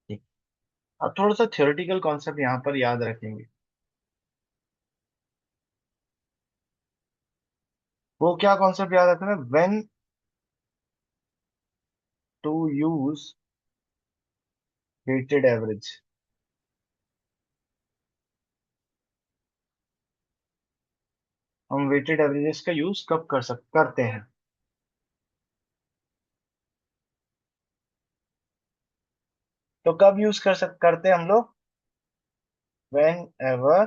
Speaker 1: ठीक। अब थोड़ा सा थियोरेटिकल कॉन्सेप्ट यहाँ पर याद रखेंगे। वो क्या कॉन्सेप्ट याद रखना है? When to use weighted average. हम वेटेड एवरेजेस का यूज कब करते हैं? तो कब यूज करते हैं हम लोग? Whenever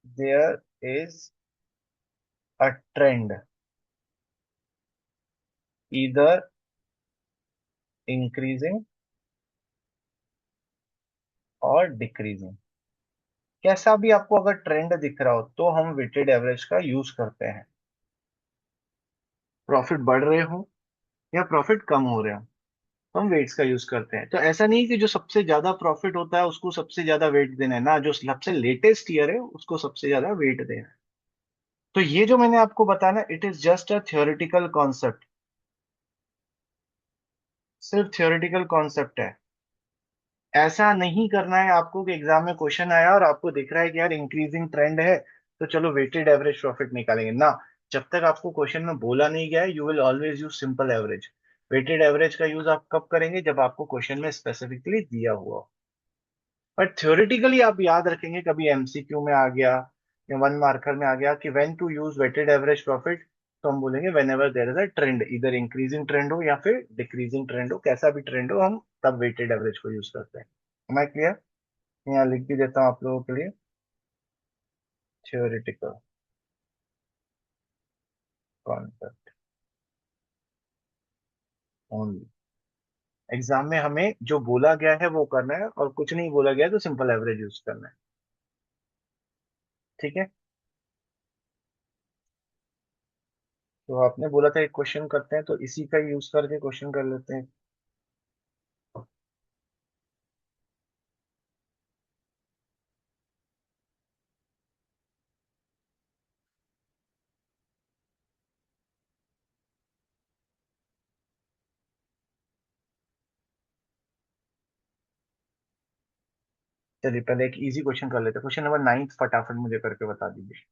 Speaker 1: there is a trend, either increasing और डिक्रीजिंग। कैसा भी आपको अगर ट्रेंड दिख रहा हो तो हम वेटेड एवरेज का यूज करते हैं। प्रॉफिट बढ़ रहे हो या प्रॉफिट कम हो रहे हो, तो हम वेट्स का यूज करते हैं। तो ऐसा नहीं कि जो सबसे ज्यादा प्रॉफिट होता है उसको सबसे ज्यादा वेट देना है ना, जो सबसे लेटेस्ट ईयर है उसको सबसे ज्यादा वेट देना है। तो ये जो मैंने आपको बताया ना, it is just a theoretical concept. सिर्फ थियोरेटिकल कॉन्सेप्ट है। ऐसा नहीं करना है आपको कि एग्जाम में क्वेश्चन आया और आपको दिख रहा है कि यार इंक्रीजिंग ट्रेंड है तो चलो वेटेड एवरेज प्रॉफिट निकालेंगे ना। जब तक आपको क्वेश्चन में बोला नहीं गया है, you will always use simple average. Weighted average का यूज आप कब करेंगे? जब आपको क्वेश्चन में स्पेसिफिकली दिया हुआ हो। बट थ्योरेटिकली आप याद रखेंगे, कभी एमसीक्यू में आ गया या वन मार्कर में आ गया कि when to use weighted average profit, तो हम बोलेंगे whenever there is a trend, either increasing trend हो या फिर डिक्रीजिंग ट्रेंड हो, कैसा भी ट्रेंड हो हम तब वेटेड एवरेज को यूज करते हैं। Am I clear? यहाँ लिख भी देता हूँ आप लोगों के लिए। Theoretical concept only. एग्जाम में हमें जो बोला गया है वो करना है, और कुछ नहीं बोला गया है तो सिंपल एवरेज यूज करना है। ठीक है। तो आपने बोला था एक क्वेश्चन करते हैं, तो इसी का यूज करके क्वेश्चन कर लेते हैं। चलिए पहले एक इजी क्वेश्चन कर लेते हैं। क्वेश्चन नंबर 9 फटाफट मुझे करके बता दीजिए।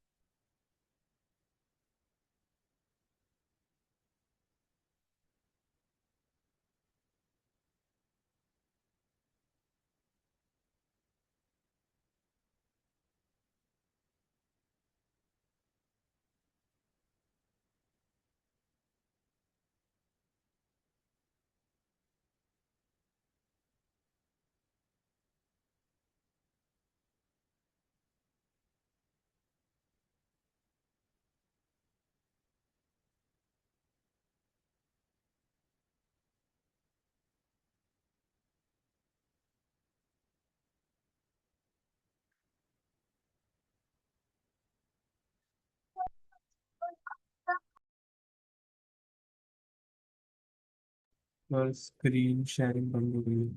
Speaker 5: स्क्रीन शेयरिंग बंद हो गई।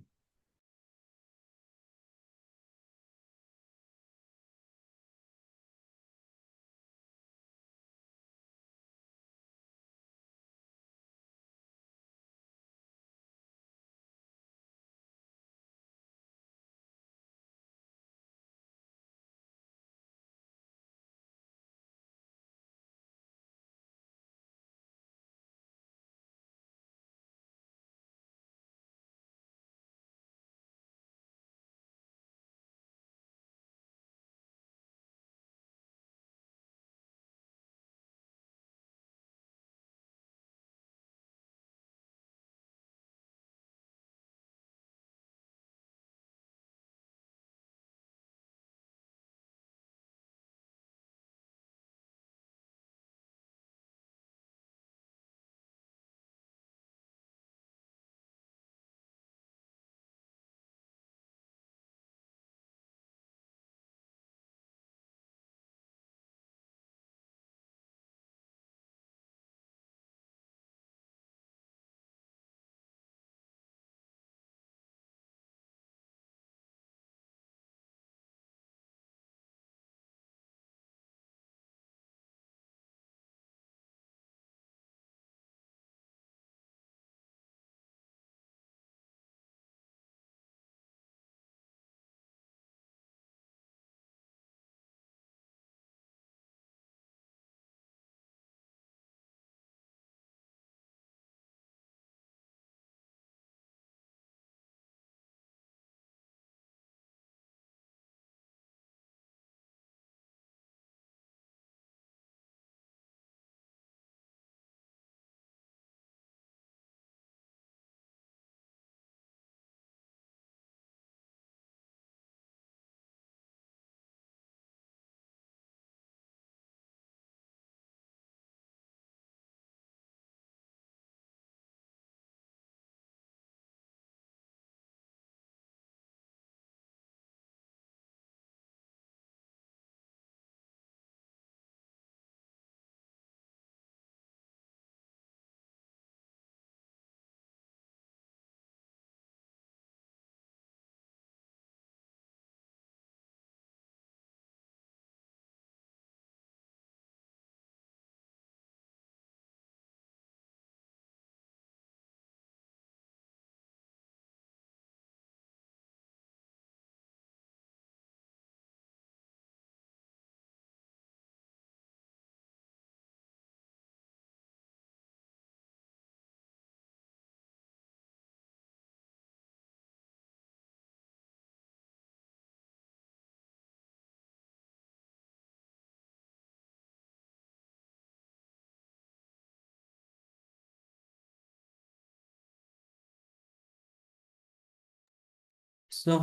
Speaker 2: सो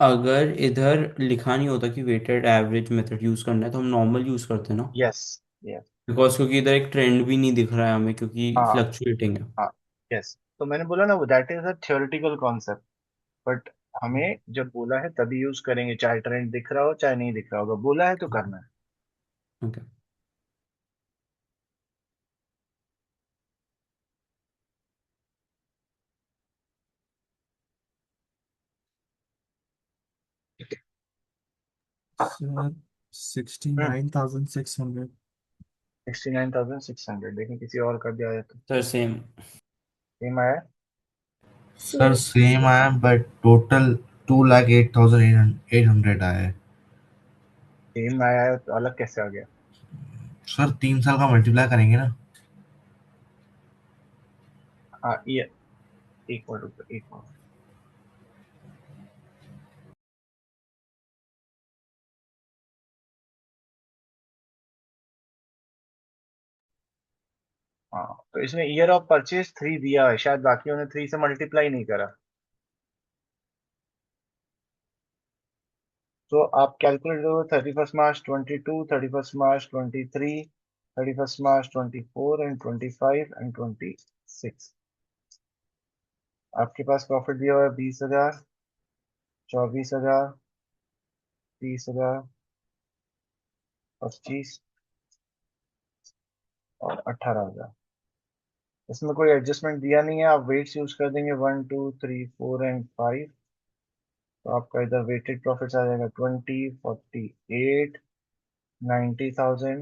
Speaker 2: अगर इधर लिखा नहीं होता कि वेटेड एवरेज मेथड यूज करना है तो हम नॉर्मल यूज करते हैं ना,
Speaker 1: यस। यस।
Speaker 2: बिकॉज क्योंकि इधर एक ट्रेंड भी नहीं दिख रहा है हमें क्योंकि
Speaker 1: हाँ।
Speaker 2: फ्लक्चुएटिंग है।
Speaker 1: हाँ। यस, तो मैंने बोला ना, वो that is a theoretical concept, but हमें जब बोला है तभी यूज करेंगे, चाहे ट्रेंड दिख रहा हो चाहे नहीं दिख रहा होगा, बोला है तो करना है।
Speaker 2: ओके।
Speaker 5: 69,600।
Speaker 1: 69,600, देखें किसी और का भी आया तो।
Speaker 2: Sir same.
Speaker 1: सेम आया।
Speaker 3: Sir
Speaker 4: same.
Speaker 3: सेम आया बट टोटल 2,08,800 आया है।
Speaker 1: सेम आया है तो अलग कैसे आ गया?
Speaker 3: सर 3 साल का मल्टीप्लाई करेंगे ना।
Speaker 1: हाँ ये, एक मिनट रुको, एक मिनट। हाँ, तो इसमें ईयर ऑफ परचेज 3 दिया है, शायद बाकी उन्होंने 3 से मल्टीप्लाई नहीं करा। तो आप कैलकुलेट करो, 31 मार्च 22, 31 मार्च 23, 31 मार्च 24 एंड 25 एंड 26। आपके पास प्रॉफिट दिया हुआ है 20,000, 24,000, 30,000, 25 और 18,000। इसमें कोई एडजस्टमेंट दिया नहीं है, आप वेट्स यूज कर देंगे 1 2 3 4 एंड 5। तो आपका इधर वेटेड प्रॉफिट आ जाएगा 20, 48, 90,000,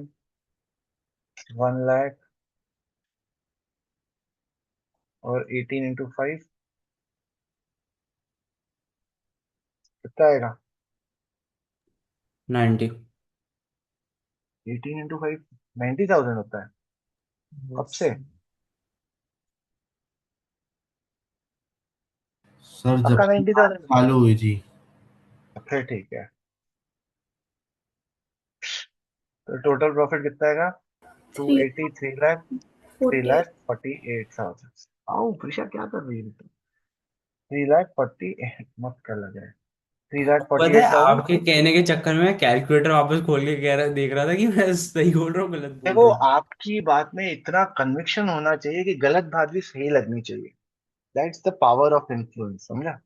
Speaker 1: 1 लाख और 18 × 5 कितना आएगा?
Speaker 2: 90।
Speaker 1: 18 × 5 90,000 होता है। कब
Speaker 5: Yes.
Speaker 1: से?
Speaker 3: सर जब
Speaker 1: पक्का
Speaker 3: से बात
Speaker 1: 90,000?
Speaker 3: चालू हुई थी।
Speaker 1: फिर ठीक है। तो टोटल प्रॉफिट कितना आएगा? Two
Speaker 4: three
Speaker 1: eighty 3 lakh, three
Speaker 4: forty
Speaker 1: lakh 48,000। आओ प्रिशा, क्या कर रही है? 3 लाख 48, मत कर लगा है। थ्री लाख फोर्टी
Speaker 2: पता है
Speaker 1: एट थाउजेंड
Speaker 2: आपके कहने के चक्कर में कैलकुलेटर वापस खोल के कह रहा देख रहा था कि मैं सही बोल रहा हूँ गलत बोल
Speaker 1: देखो,
Speaker 2: रहा हूँ।
Speaker 1: आपकी बात में इतना कन्विक्शन होना चाहिए कि गलत बात भी सही लगनी चाहिए। That's the power of influence, समझा?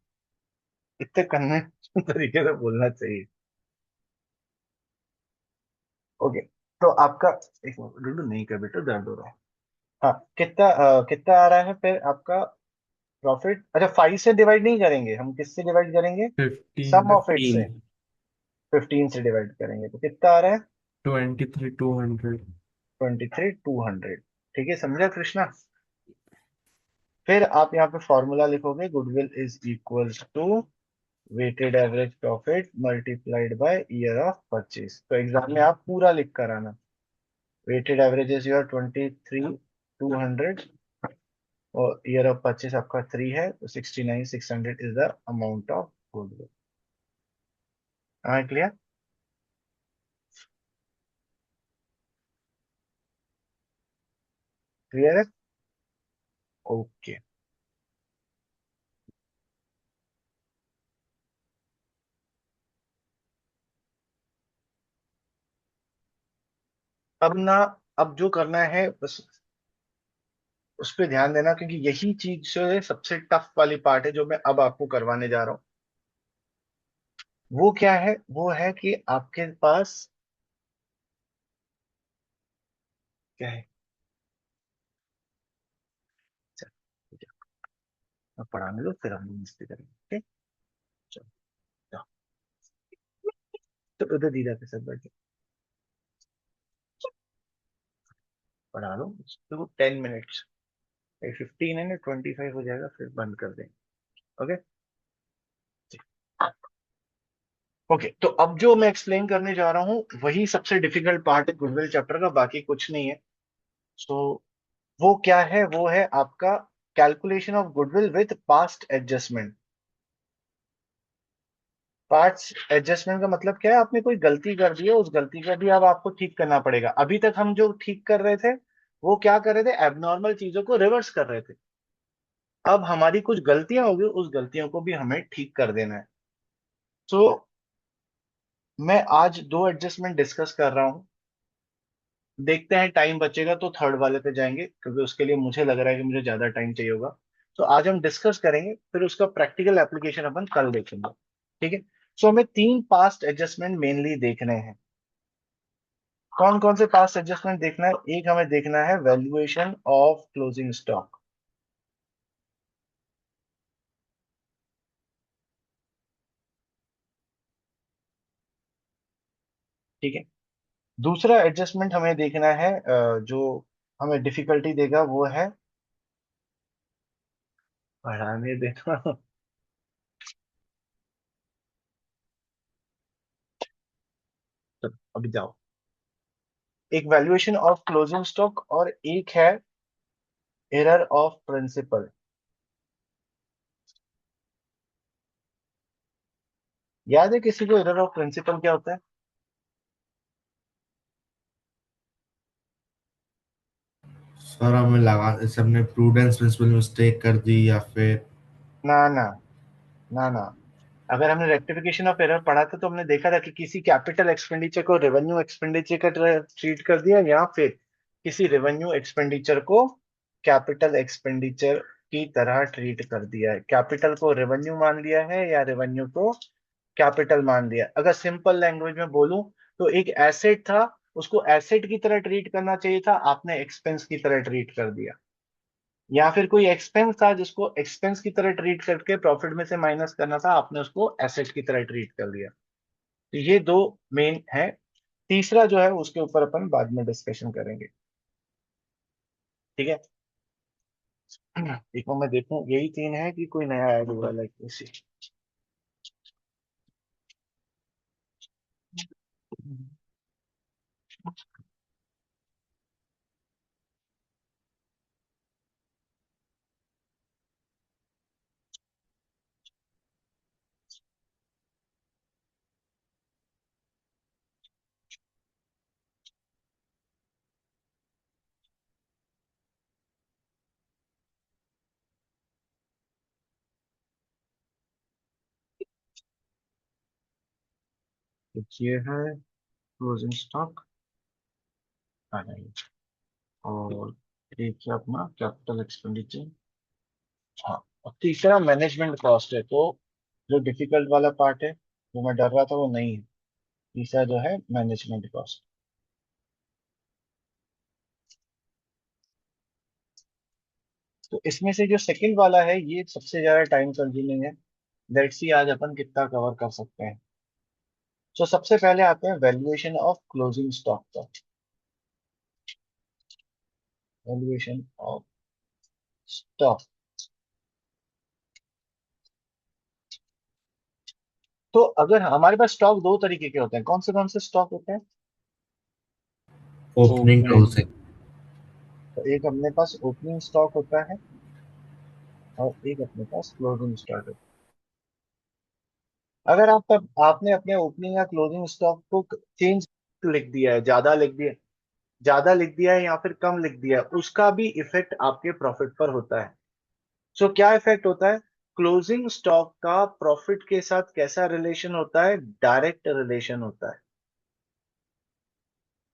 Speaker 1: इतने कन्विक्शन तरीके से बोलना चाहिए। ओके, तो आपका, एक मिनट डुडू, नहीं कर बेटा, दर्द हो रहा है। हाँ, कितना आ रहा है फिर आपका प्रॉफिट? अच्छा, 5 से डिवाइड नहीं करेंगे हम, किससे डिवाइड करेंगे?
Speaker 5: 15,
Speaker 1: सम ऑफ इट से।
Speaker 2: 15।
Speaker 1: 15 से डिवाइड करेंगे तो कितना आ रहा है?
Speaker 5: 23,200।
Speaker 1: 23,200। ठीक है, समझा कृष्णा? फिर आप यहाँ पे फॉर्मूला लिखोगे, goodwill is equal to weighted average profit multiplied by year of purchase. तो एग्जाम में आप पूरा लिख कर आना। वेटेड एवरेज इज योर 23,200 और ईयर ऑफ परचेज आपका 3 है, तो 69,600 is the amount of goodwill. Clear? Clear है? ओके। अब ना, अब जो करना है बस उस पर ध्यान देना, क्योंकि यही चीज जो है सबसे टफ वाली पार्ट है जो मैं अब आपको करवाने जा रहा हूँ। वो क्या है? वो है कि आपके पास क्या है? चल, ठीक है, मैं पढ़ाने दो फिर हम मस्ती करेंगे। ठीक। चलो, जाओ। तो उधर दीदा के साथ बैठे पढ़ा लो। तो 10 मिनट्स, 15 है ना, 25 हो जाएगा, फिर बंद कर देंगे। ओके। ओके, तो अब जो मैं एक्सप्लेन करने जा रहा हूँ वही सबसे डिफिकल्ट पार्ट है गुडविल चैप्टर का, बाकी कुछ नहीं है। सो वो क्या है? वो है आपका calculation of goodwill with past adjustment. Parts adjustment का मतलब क्या है? आपने कोई गलती कर दी है, उस गलती का भी अब आपको ठीक करना पड़ेगा। अभी तक हम जो ठीक कर रहे थे वो क्या कर रहे थे? एबनॉर्मल चीजों को रिवर्स कर रहे थे। अब हमारी कुछ गलतियां होगी, उस गलतियों को भी हमें ठीक कर देना है। तो मैं आज दो एडजस्टमेंट डिस्कस कर रहा हूँ। देखते हैं, टाइम बचेगा तो थर्ड वाले पे जाएंगे, क्योंकि उसके लिए मुझे लग रहा है कि मुझे ज्यादा टाइम चाहिए होगा। तो आज हम डिस्कस करेंगे, फिर उसका प्रैक्टिकल एप्लीकेशन अपन कल देखेंगे। ठीक है। सो हमें तीन पास्ट एडजस्टमेंट मेनली देखने हैं। कौन कौन से पास्ट एडजस्टमेंट देखना है? एक हमें देखना है वैल्यूएशन ऑफ क्लोजिंग स्टॉक। ठीक है। दूसरा एडजस्टमेंट हमें देखना है, जो हमें डिफिकल्टी देगा, वो है बढ़ाने देना। तो अभी जाओ। एक वैल्यूएशन ऑफ क्लोजिंग स्टॉक और एक है एरर ऑफ प्रिंसिपल। याद है किसी को एरर ऑफ प्रिंसिपल क्या होता है?
Speaker 3: सर हमें लगा जैसे हमने प्रूडेंस प्रिंसिपल मिस्टेक कर दी या फिर
Speaker 1: ना ना, ना ना। अगर हमने रेक्टिफिकेशन ऑफ एरर पढ़ा था तो हमने देखा था कि किसी कैपिटल एक्सपेंडिचर को रेवेन्यू एक्सपेंडिचर का ट्रीट कर दिया, या फिर किसी रेवेन्यू एक्सपेंडिचर को कैपिटल एक्सपेंडिचर की तरह ट्रीट कर दिया है। कैपिटल को रेवेन्यू मान लिया है या रेवेन्यू को कैपिटल मान लिया। अगर सिंपल लैंग्वेज में बोलूं तो एक एसेट था, उसको एसेट की तरह ट्रीट करना चाहिए था, आपने एक्सपेंस की तरह ट्रीट कर दिया। या फिर कोई एक्सपेंस था जिसको एक्सपेंस की तरह ट्रीट करके प्रॉफिट में से माइनस करना था, आपने उसको एसेट की तरह ट्रीट कर दिया। तो ये दो मेन है। तीसरा जो है उसके ऊपर अपन बाद में डिस्कशन करेंगे। ठीक है। एक मैं देखूं, यही तीन है कि कोई नया ऐड हुआ लाइक इसी। ये है क्लोजिंग स्टॉक आ जाएगी, और एक है अपना कैपिटल एक्सपेंडिचर। हाँ। और तीसरा मैनेजमेंट कॉस्ट है। तो जो डिफिकल्ट वाला पार्ट है, जो मैं डर रहा था, वो नहीं है। तीसरा जो है मैनेजमेंट कॉस्ट। तो इसमें से जो सेकंड वाला है ये सबसे ज्यादा टाइम कंज्यूमिंग है। लेट्स सी आज अपन कितना कवर कर सकते हैं। तो सबसे पहले आते हैं वैल्यूएशन ऑफ क्लोजिंग स्टॉक का। Valuation of stock. तो अगर हमारे पास स्टॉक दो तरीके के होते हैं, कौन से स्टॉक होते हैं?
Speaker 3: Opening
Speaker 2: opening.
Speaker 3: क्लोजिंग।
Speaker 1: तो एक अपने पास ओपनिंग स्टॉक होता है, और एक अपने पास क्लोजिंग स्टॉक होता है। अगर आपने अपने ओपनिंग या क्लोजिंग स्टॉक को चेंज लिख दिया है, ज्यादा लिख दिया है या फिर कम लिख दिया है, उसका भी इफेक्ट आपके प्रॉफिट पर होता है। सो क्या इफेक्ट होता है? क्लोजिंग स्टॉक का प्रॉफिट के साथ कैसा रिलेशन होता है? डायरेक्ट रिलेशन होता है।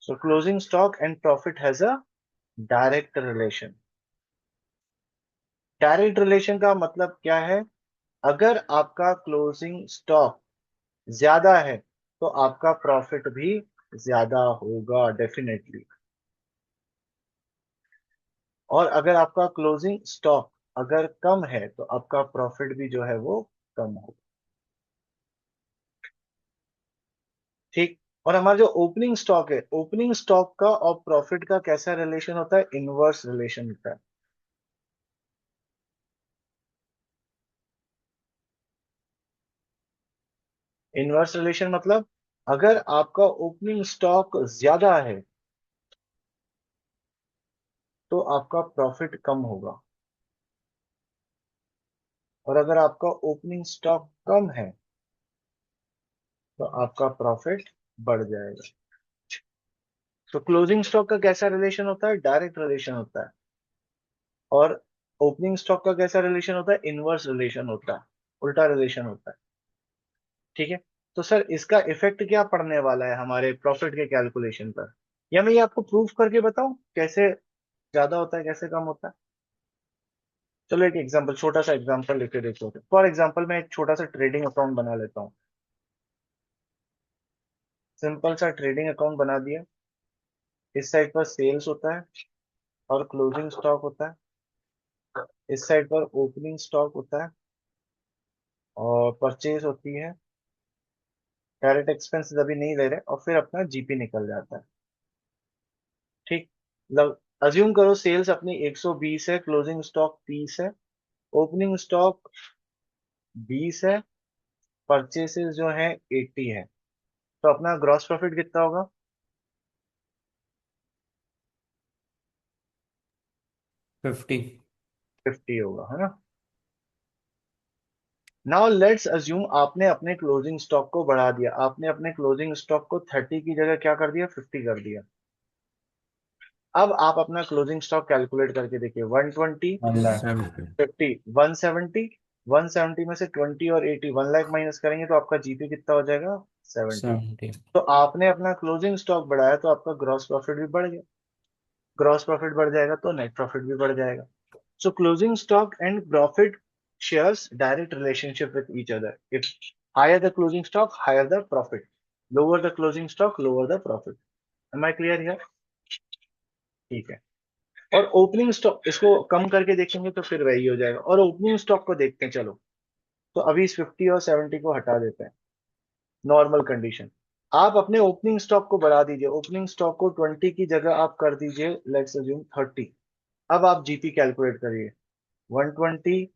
Speaker 1: सो closing stock and profit has a direct relation. Direct relation का मतलब क्या है? अगर आपका क्लोजिंग स्टॉक ज्यादा है तो आपका प्रॉफिट भी ज्यादा होगा डेफिनेटली। और अगर आपका क्लोजिंग स्टॉक अगर कम है तो आपका प्रॉफिट भी जो है वो कम होगा। ठीक। और हमारा जो ओपनिंग स्टॉक है, ओपनिंग स्टॉक का और प्रॉफिट का कैसा रिलेशन होता है? इनवर्स रिलेशन होता है। इनवर्स रिलेशन मतलब अगर आपका ओपनिंग स्टॉक ज्यादा है तो आपका प्रॉफिट कम होगा, और अगर आपका ओपनिंग स्टॉक कम है तो आपका प्रॉफिट बढ़ जाएगा। तो क्लोजिंग स्टॉक का कैसा रिलेशन होता है? डायरेक्ट रिलेशन होता है। और ओपनिंग स्टॉक का कैसा रिलेशन होता है? इनवर्स रिलेशन होता है, उल्टा रिलेशन होता है। ठीक है। तो सर इसका इफेक्ट क्या पड़ने वाला है हमारे प्रॉफिट के कैलकुलेशन पर, या मैं ये आपको प्रूफ करके बताऊं कैसे ज्यादा होता है कैसे कम होता है? चलो एक एग्जांपल, छोटा सा एग्जांपल लेके देखते हैं। फॉर एग्जांपल मैं एक छोटा सा ट्रेडिंग अकाउंट बना लेता हूँ। सिंपल सा ट्रेडिंग अकाउंट बना दिया। इस साइड पर सेल्स होता है और क्लोजिंग स्टॉक होता है। इस साइड पर ओपनिंग स्टॉक होता है और परचेज होती है। डायरेक्ट एक्सपेंस अभी नहीं ले रहे, और फिर अपना जीपी निकल जाता है। ठीक। अज्यूम करो सेल्स अपनी 120 है, क्लोजिंग स्टॉक 30 है, ओपनिंग स्टॉक 20 है, परचेसेस जो है 80 है। तो अपना ग्रॉस प्रॉफिट कितना होगा?
Speaker 2: 50।
Speaker 1: 50 होगा, है ना? नाउ लेट्स अज्यूम आपने अपने क्लोजिंग स्टॉक को बढ़ा दिया। आपने अपने क्लोजिंग स्टॉक को 30 की जगह क्या कर दिया? 50 कर दिया। अब आप अपना क्लोजिंग स्टॉक कैलकुलेट करके देखिए। 120,
Speaker 2: 1 लाख।
Speaker 5: 70।
Speaker 1: 50, 170। 170 में से 20 और 80, 1 लाख माइनस करेंगे तो आपका जीपी कितना हो जाएगा? 70।
Speaker 2: 70।
Speaker 1: तो आपने अपना क्लोजिंग स्टॉक बढ़ाया तो आपका ग्रॉस प्रॉफिट भी बढ़ गया। ग्रॉस प्रॉफिट बढ़ जाएगा तो नेट प्रॉफिट भी बढ़ जाएगा। So closing stock and profit shares direct relationship with each other. If higher the closing stock, higher the profit. Lower the closing stock, lower the profit. Am I clear here? ठीक है। और opening stock इसको कम करके देखेंगे तो फिर वही हो जाएगा। और ओपनिंग स्टॉक को देखते हैं चलो। तो अभी इस 50 और 70 को हटा देते हैं। Normal condition. आप अपने ओपनिंग स्टॉक को बढ़ा दीजिए। ओपनिंग स्टॉक को 20 की जगह आप कर दीजिए लेट्स अज्यूम 30। अब आप जीपी कैलकुलेट करिए। 120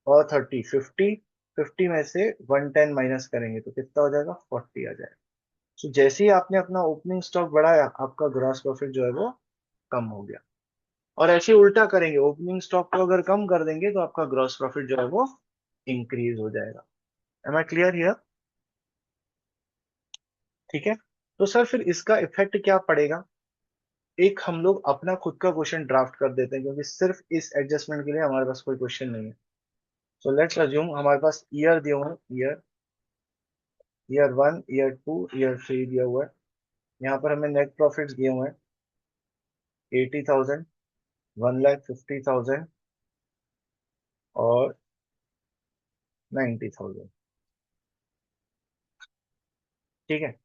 Speaker 1: और 30, 50। 50 में से 110 माइनस करेंगे तो कितना हो जाएगा? 40 आ जाएगा। तो जैसे ही आपने अपना ओपनिंग स्टॉक बढ़ाया, आपका ग्रॉस प्रॉफिट जो है वो कम हो गया। और ऐसे उल्टा करेंगे, ओपनिंग स्टॉक को अगर कम कर देंगे तो आपका ग्रॉस प्रॉफिट जो है वो इंक्रीज हो जाएगा। Am I clear here? ठीक है। तो सर फिर इसका इफेक्ट क्या पड़ेगा? एक हम लोग अपना खुद का क्वेश्चन ड्राफ्ट कर देते हैं, क्योंकि सिर्फ इस एडजस्टमेंट के लिए हमारे पास कोई क्वेश्चन नहीं है। सो लेट्स अज्यूम हमारे पास ईयर दिए हुए हैं। ईयर, ईयर 1, ईयर 2, ईयर 3 दिया हुआ है। यहाँ पर हमें नेट प्रॉफिट्स दिए हुए हैं 80,000, 1,50,000 और 90,000। ठीक है।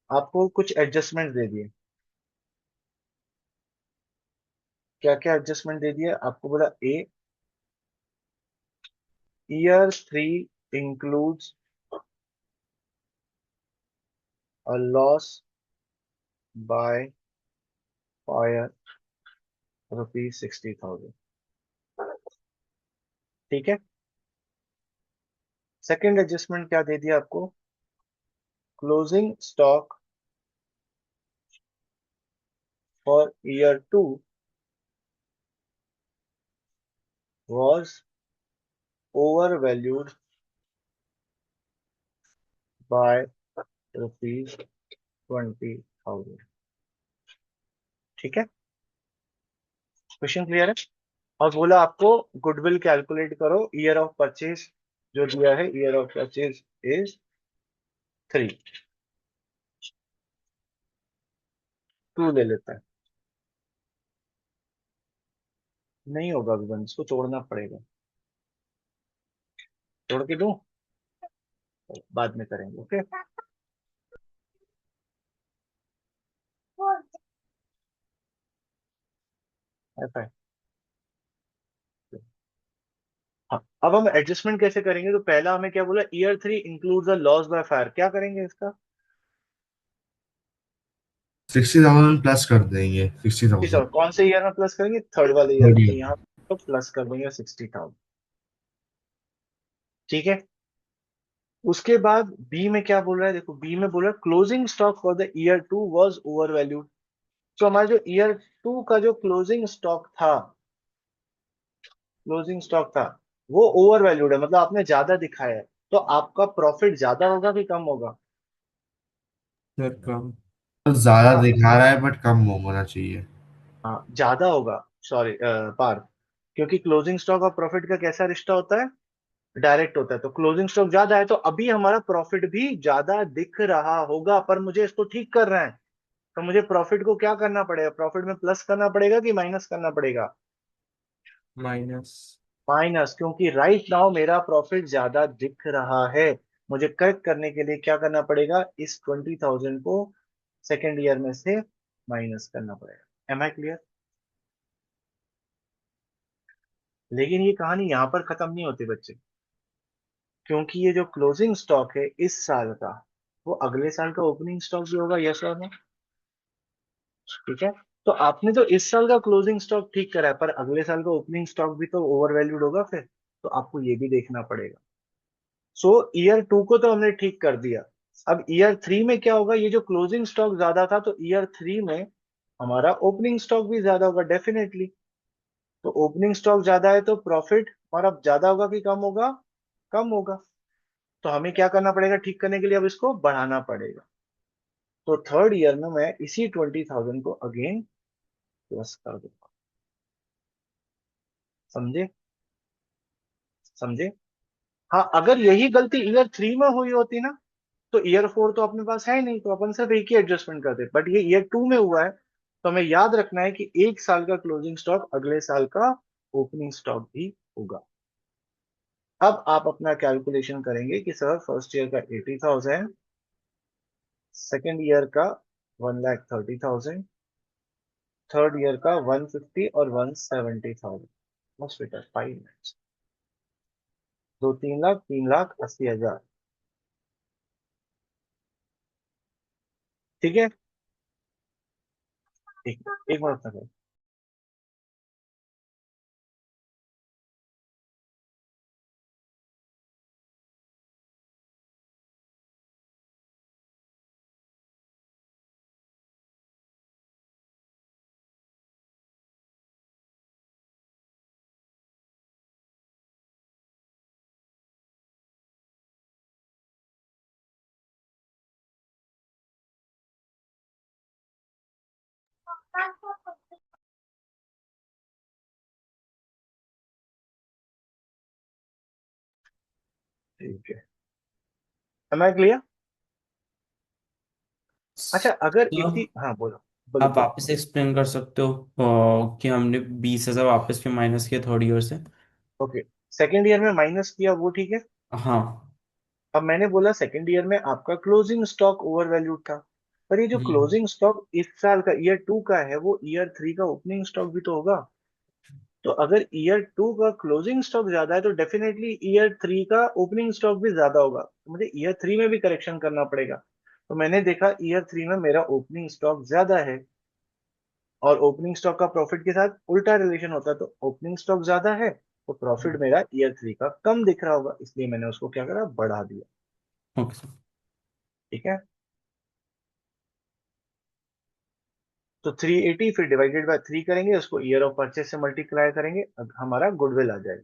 Speaker 1: आपको कुछ एडजस्टमेंट दे दिए। क्या क्या एडजस्टमेंट दे दिए आपको? बोला A, year 3 includes a loss by fire ₹60,000। ठीक है। सेकंड एडजस्टमेंट क्या दे दिया आपको? Closing stock for year 2 was overvalued by ₹20,000। ठीक है। क्वेश्चन क्लियर है? और बोला आपको गुडविल कैलकुलेट करो। ईयर ऑफ परचेज जो दिया है, ईयर ऑफ परचेज इज 3। 2 ले लेता है। नहीं होगा अभी, इसको तोड़ना पड़ेगा। तोड़ के दूं? बाद में करेंगे, ओके। ऐसा है। हाँ, अब हम एडजस्टमेंट कैसे करेंगे? तो पहला हमें क्या बोला? Year 3 includes a loss by fire. क्या करेंगे इसका?
Speaker 3: 60,000 प्लस कर देंगे, 60,000।
Speaker 1: 60,000 कौन से ईयर में प्लस करेंगे? थर्ड वाले ईयर में। तो
Speaker 3: बढ़िया।
Speaker 1: यहाँ तो प्लस कर देंगे 60,000। ठीक है। उसके बाद बी में क्या बोल रहा है? देखो बी में बोल रहा है closing stock for the year 2 was over valued. तो हमारा जो ईयर 2 का जो क्लोजिंग स्टॉक था वो ओवर वैल्यूड है, मतलब आपने ज्यादा दिखाया है। तो आपका प्रॉफिट ज्यादा होगा कि कम होगा?
Speaker 5: सर कम।
Speaker 3: तो ज्यादा
Speaker 1: हाँ।
Speaker 3: दिखा रहा है बट कम होना चाहिए।
Speaker 1: हाँ ज्यादा होगा। सॉरी, पार। क्योंकि क्लोजिंग स्टॉक और प्रॉफिट का कैसा रिश्ता होता है? डायरेक्ट होता है। तो क्लोजिंग स्टॉक ज्यादा है तो अभी हमारा प्रॉफिट भी ज्यादा दिख रहा होगा, पर मुझे इसको ठीक कर रहे हैं। तो मुझे प्रॉफिट को क्या करना पड़ेगा? प्रॉफिट में प्लस करना पड़ेगा कि माइनस करना पड़ेगा?
Speaker 5: माइनस।
Speaker 1: माइनस, क्योंकि राइट नाउ मेरा प्रॉफिट ज्यादा दिख रहा है। मुझे करेक्ट करने के लिए क्या करना पड़ेगा? इस 20,000 को सेकेंड ईयर में से माइनस करना पड़ेगा। Am I clear? लेकिन ये कहानी यहां पर खत्म नहीं होती बच्चे, क्योंकि ये जो क्लोजिंग स्टॉक है इस साल का, वो अगले साल का ओपनिंग स्टॉक भी होगा। यस और नो? ठीक है। तो आपने तो इस साल का क्लोजिंग स्टॉक ठीक करा है, पर अगले साल का ओपनिंग स्टॉक भी तो ओवर वैल्यूड होगा फिर। तो आपको ये भी देखना पड़ेगा। सो ईयर टू को तो हमने ठीक कर दिया। अब ईयर थ्री में क्या होगा? ये जो क्लोजिंग स्टॉक ज्यादा था, तो ईयर थ्री में हमारा ओपनिंग स्टॉक भी ज्यादा होगा डेफिनेटली। तो ओपनिंग स्टॉक ज्यादा है तो प्रॉफिट हमारा ज्यादा होगा कि कम होगा? कम होगा। तो हमें क्या करना पड़ेगा ठीक करने के लिए? अब इसको बढ़ाना पड़ेगा। तो थर्ड ईयर में मैं इसी 20,000 को अगेन प्लस कर दूंगा। समझे? समझे? हाँ, अगर यही गलती ईयर थ्री में हुई होती ना, तो ईयर फोर तो अपने पास है ही नहीं, तो अपन सिर्फ एक ही एडजस्टमेंट करते। बट ये ईयर टू में हुआ है, तो हमें याद रखना है कि एक साल का क्लोजिंग स्टॉक अगले साल का ओपनिंग स्टॉक भी होगा। अब आप अपना कैलकुलेशन करेंगे कि सर फर्स्ट ईयर का 80,000, सेकेंड ईयर का 1,30,000, थर्ड ईयर का 150 और 170,000। बस बेटा 5 मिनट्स। 2 3 लाख, 3,80,000। ठीक है। एक मिनट तक। ठीक है। Am I clear? अच्छा, अगर
Speaker 2: तो
Speaker 1: इसी, हाँ बोलो, बोलो
Speaker 2: आप
Speaker 1: बोलो।
Speaker 2: वापस एक्सप्लेन कर सकते हो कि हमने 20,000 वापस क्यों माइनस किया थर्ड ईयर से?
Speaker 1: ओके, सेकेंड ईयर में माइनस किया वो ठीक है।
Speaker 2: हाँ।
Speaker 1: अब मैंने बोला सेकेंड ईयर में आपका क्लोजिंग स्टॉक ओवर वैल्यूड था, पर ये जो
Speaker 2: हम्म।
Speaker 1: क्लोजिंग स्टॉक इस साल का ईयर टू का है, वो ईयर थ्री का ओपनिंग स्टॉक भी तो होगा। तो अगर ईयर टू का क्लोजिंग स्टॉक ज्यादा है, तो डेफिनेटली ईयर थ्री का ओपनिंग स्टॉक भी ज्यादा होगा। तो मुझे ईयर थ्री में भी करेक्शन करना पड़ेगा। तो मैंने देखा ईयर थ्री में मेरा ओपनिंग स्टॉक ज्यादा है, और ओपनिंग स्टॉक का प्रॉफिट के साथ उल्टा रिलेशन होता है। तो ओपनिंग स्टॉक ज्यादा है तो प्रॉफिट मेरा ईयर थ्री का कम दिख रहा होगा, इसलिए मैंने उसको क्या करा? बढ़ा दिया।
Speaker 2: Okay sir.
Speaker 1: ठीक है। तो 380 फिर डिवाइडेड बाय थ्री करेंगे, उसको ईयर ऑफ परचेज से मल्टीप्लाई करेंगे, अब हमारा गुडविल आ जाएगा।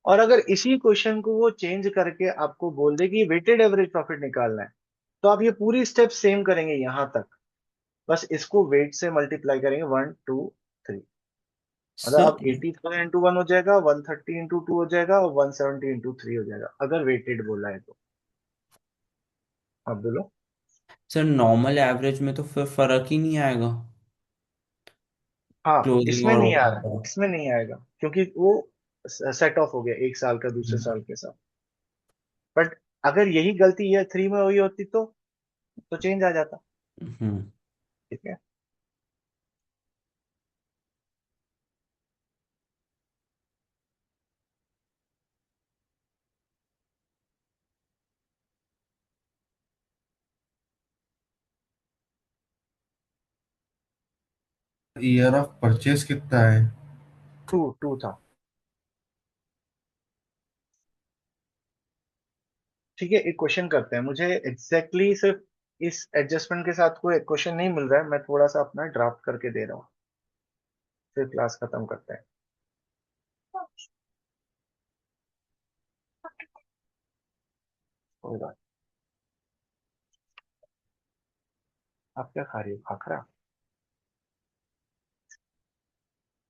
Speaker 1: और अगर इसी क्वेश्चन को वो चेंज करके आपको बोल दे कि वेटेड एवरेज प्रॉफिट निकालना है, तो आप ये पूरी स्टेप सेम करेंगे यहां तक। बस इसको वेट से मल्टीप्लाई करेंगे, 1 2 3। मतलब
Speaker 2: सर
Speaker 1: अब 80,000 इंटू वन हो जाएगा, 130 इंटू टू हो जाएगा, और 170 इंटू थ्री हो जाएगा, अगर वेटेड बोला है तो। अब बोलो।
Speaker 2: सर नॉर्मल एवरेज में तो फिर फर्क ही नहीं आएगा
Speaker 1: हाँ,
Speaker 2: क्लोजिंग
Speaker 1: इसमें
Speaker 2: और
Speaker 1: नहीं आ
Speaker 2: ओपनिंग
Speaker 1: रहा है,
Speaker 2: का।
Speaker 1: इसमें नहीं आएगा, क्योंकि वो सेट ऑफ हो गया एक साल का दूसरे
Speaker 2: हम्म।
Speaker 1: साल के साथ। बट अगर यही गलती ईयर थ्री में हुई होती तो चेंज आ जाता।
Speaker 2: हम्म।
Speaker 1: ठीक है।
Speaker 3: ईयर ऑफ परचेज कितना है?
Speaker 1: टू टू था। ठीक है, एक क्वेश्चन करते हैं। मुझे एग्जैक्टली exactly सिर्फ इस एडजस्टमेंट के साथ कोई क्वेश्चन नहीं मिल रहा है, मैं थोड़ा सा अपना ड्राफ्ट करके दे रहा हूँ, फिर क्लास खत्म करते हैं। कोई बात। आप क्या खा रही हो? खाखरा?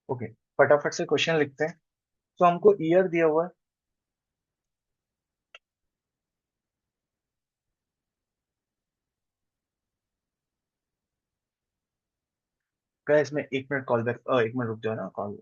Speaker 1: ओके, फटाफट से क्वेश्चन लिखते हैं। तो हमको ईयर दिया हुआ है। गाइस मैं 1 मिनट कॉल बैक, 1 मिनट रुक जाओ ना, कॉल।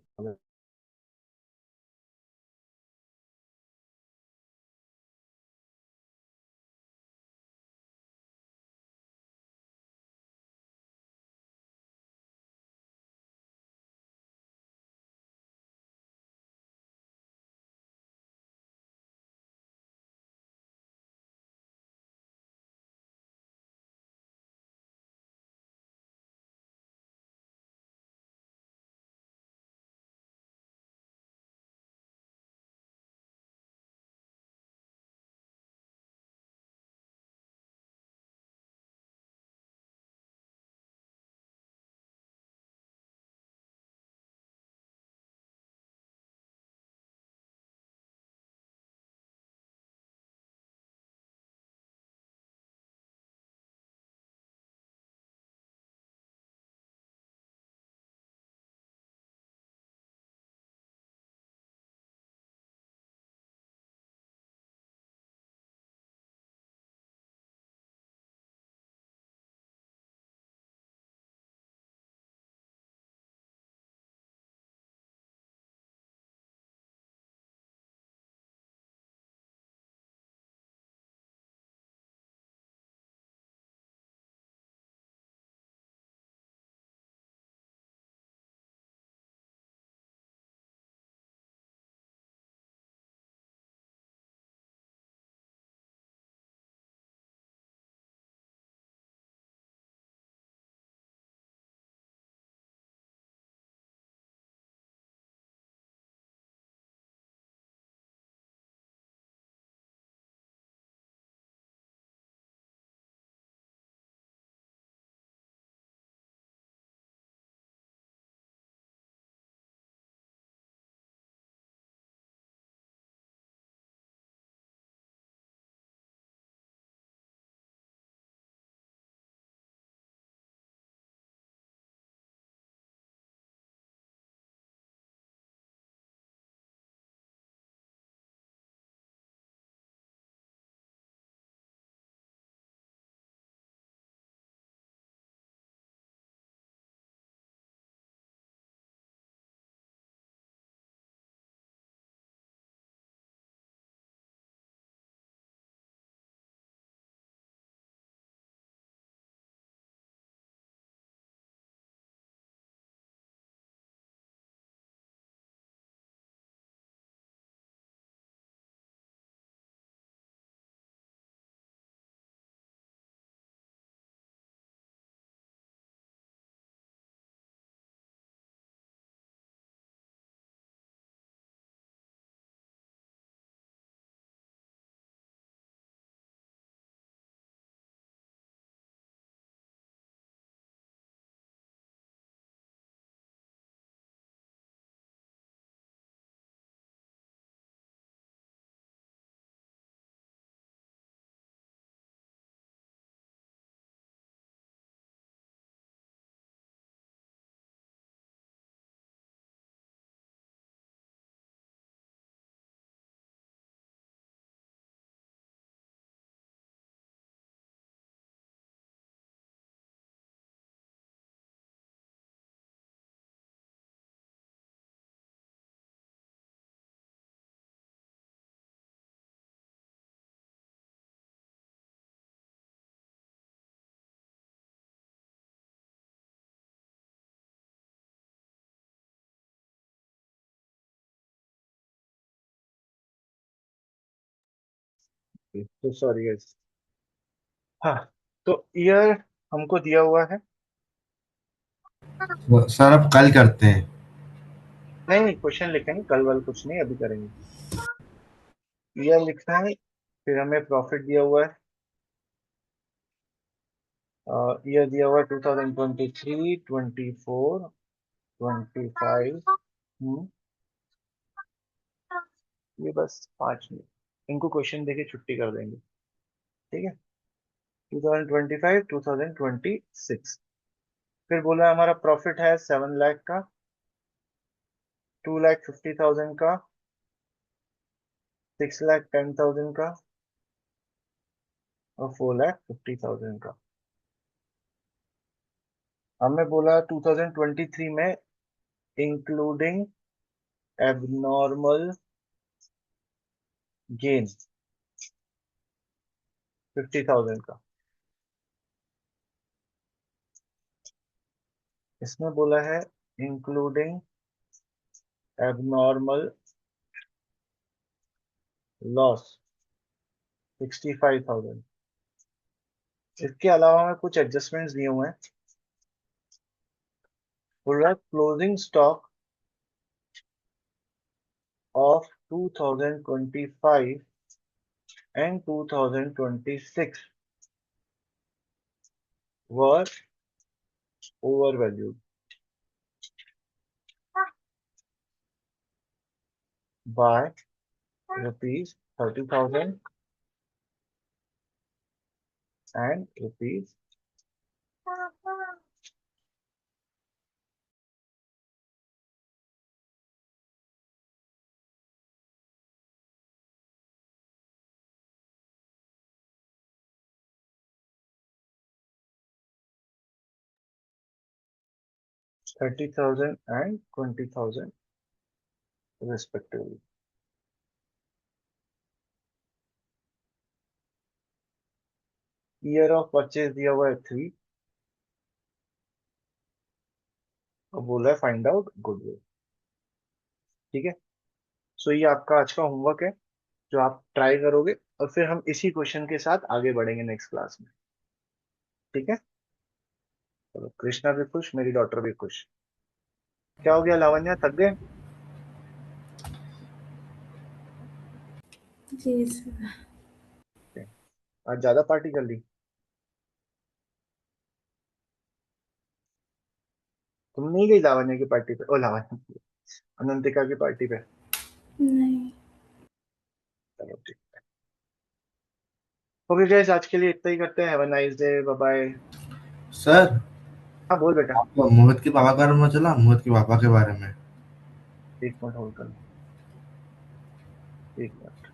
Speaker 1: तो सॉरी गाइस। हाँ, तो ईयर हमको दिया हुआ है।
Speaker 3: सर अब कल करते हैं।
Speaker 1: नहीं नहीं, क्वेश्चन लिखेंगे, कल वाल कुछ नहीं, अभी करेंगे। ईयर लिखना है, फिर हमें प्रॉफिट दिया हुआ है। ईयर दिया हुआ है 2023, 24, 25। ये बस 5 मिनट, इनको क्वेश्चन देके छुट्टी कर देंगे। ठीक है, 2025, 2026। फिर बोला हमारा प्रॉफिट है 7 लाख का। 2,50,000 का, 6,10,000 का और 4,50,000 का। हमने बोला 2023 में इंक्लूडिंग एबनॉर्मल गेन 50,000 का। इसमें बोला है इंक्लूडिंग एबनॉर्मल लॉस 65,000। इसके अलावा में कुछ एडजस्टमेंट्स दिए हुए हैं। बोल रहा है closing stock of 2025 and 2026 were overvalued by rupees 30,000 and rupees 30,000 and 20,000 respectively। Year of purchase दिया हुआ है 3 और बोला है फाइंड आउट गुडविल। ठीक है, सो ये आपका आज का होमवर्क है जो आप ट्राई करोगे और फिर हम इसी क्वेश्चन के साथ आगे बढ़ेंगे नेक्स्ट क्लास में। ठीक है, चलो, कृष्णा भी खुश, मेरी डॉटर भी खुश। क्या हो गया लावण्या, थक गए?
Speaker 4: जी सर।
Speaker 1: आज ज्यादा पार्टी कर ली? तुम नहीं गई लावण्य की पार्टी पे? ओ लावण्य, अनंतिका की पार्टी पे?
Speaker 4: नहीं।
Speaker 1: चलो ठीक। ओके गाइस, आज के लिए इतना ही करते हैं। Have a nice day, bye bye.
Speaker 3: Sir,
Speaker 1: हाँ बोल बेटा।
Speaker 3: आपको मोहित के पापा के बारे में चला, मोहित के पापा के बारे में।
Speaker 1: एक मिनट होल्ड कर लो, एक मिनट।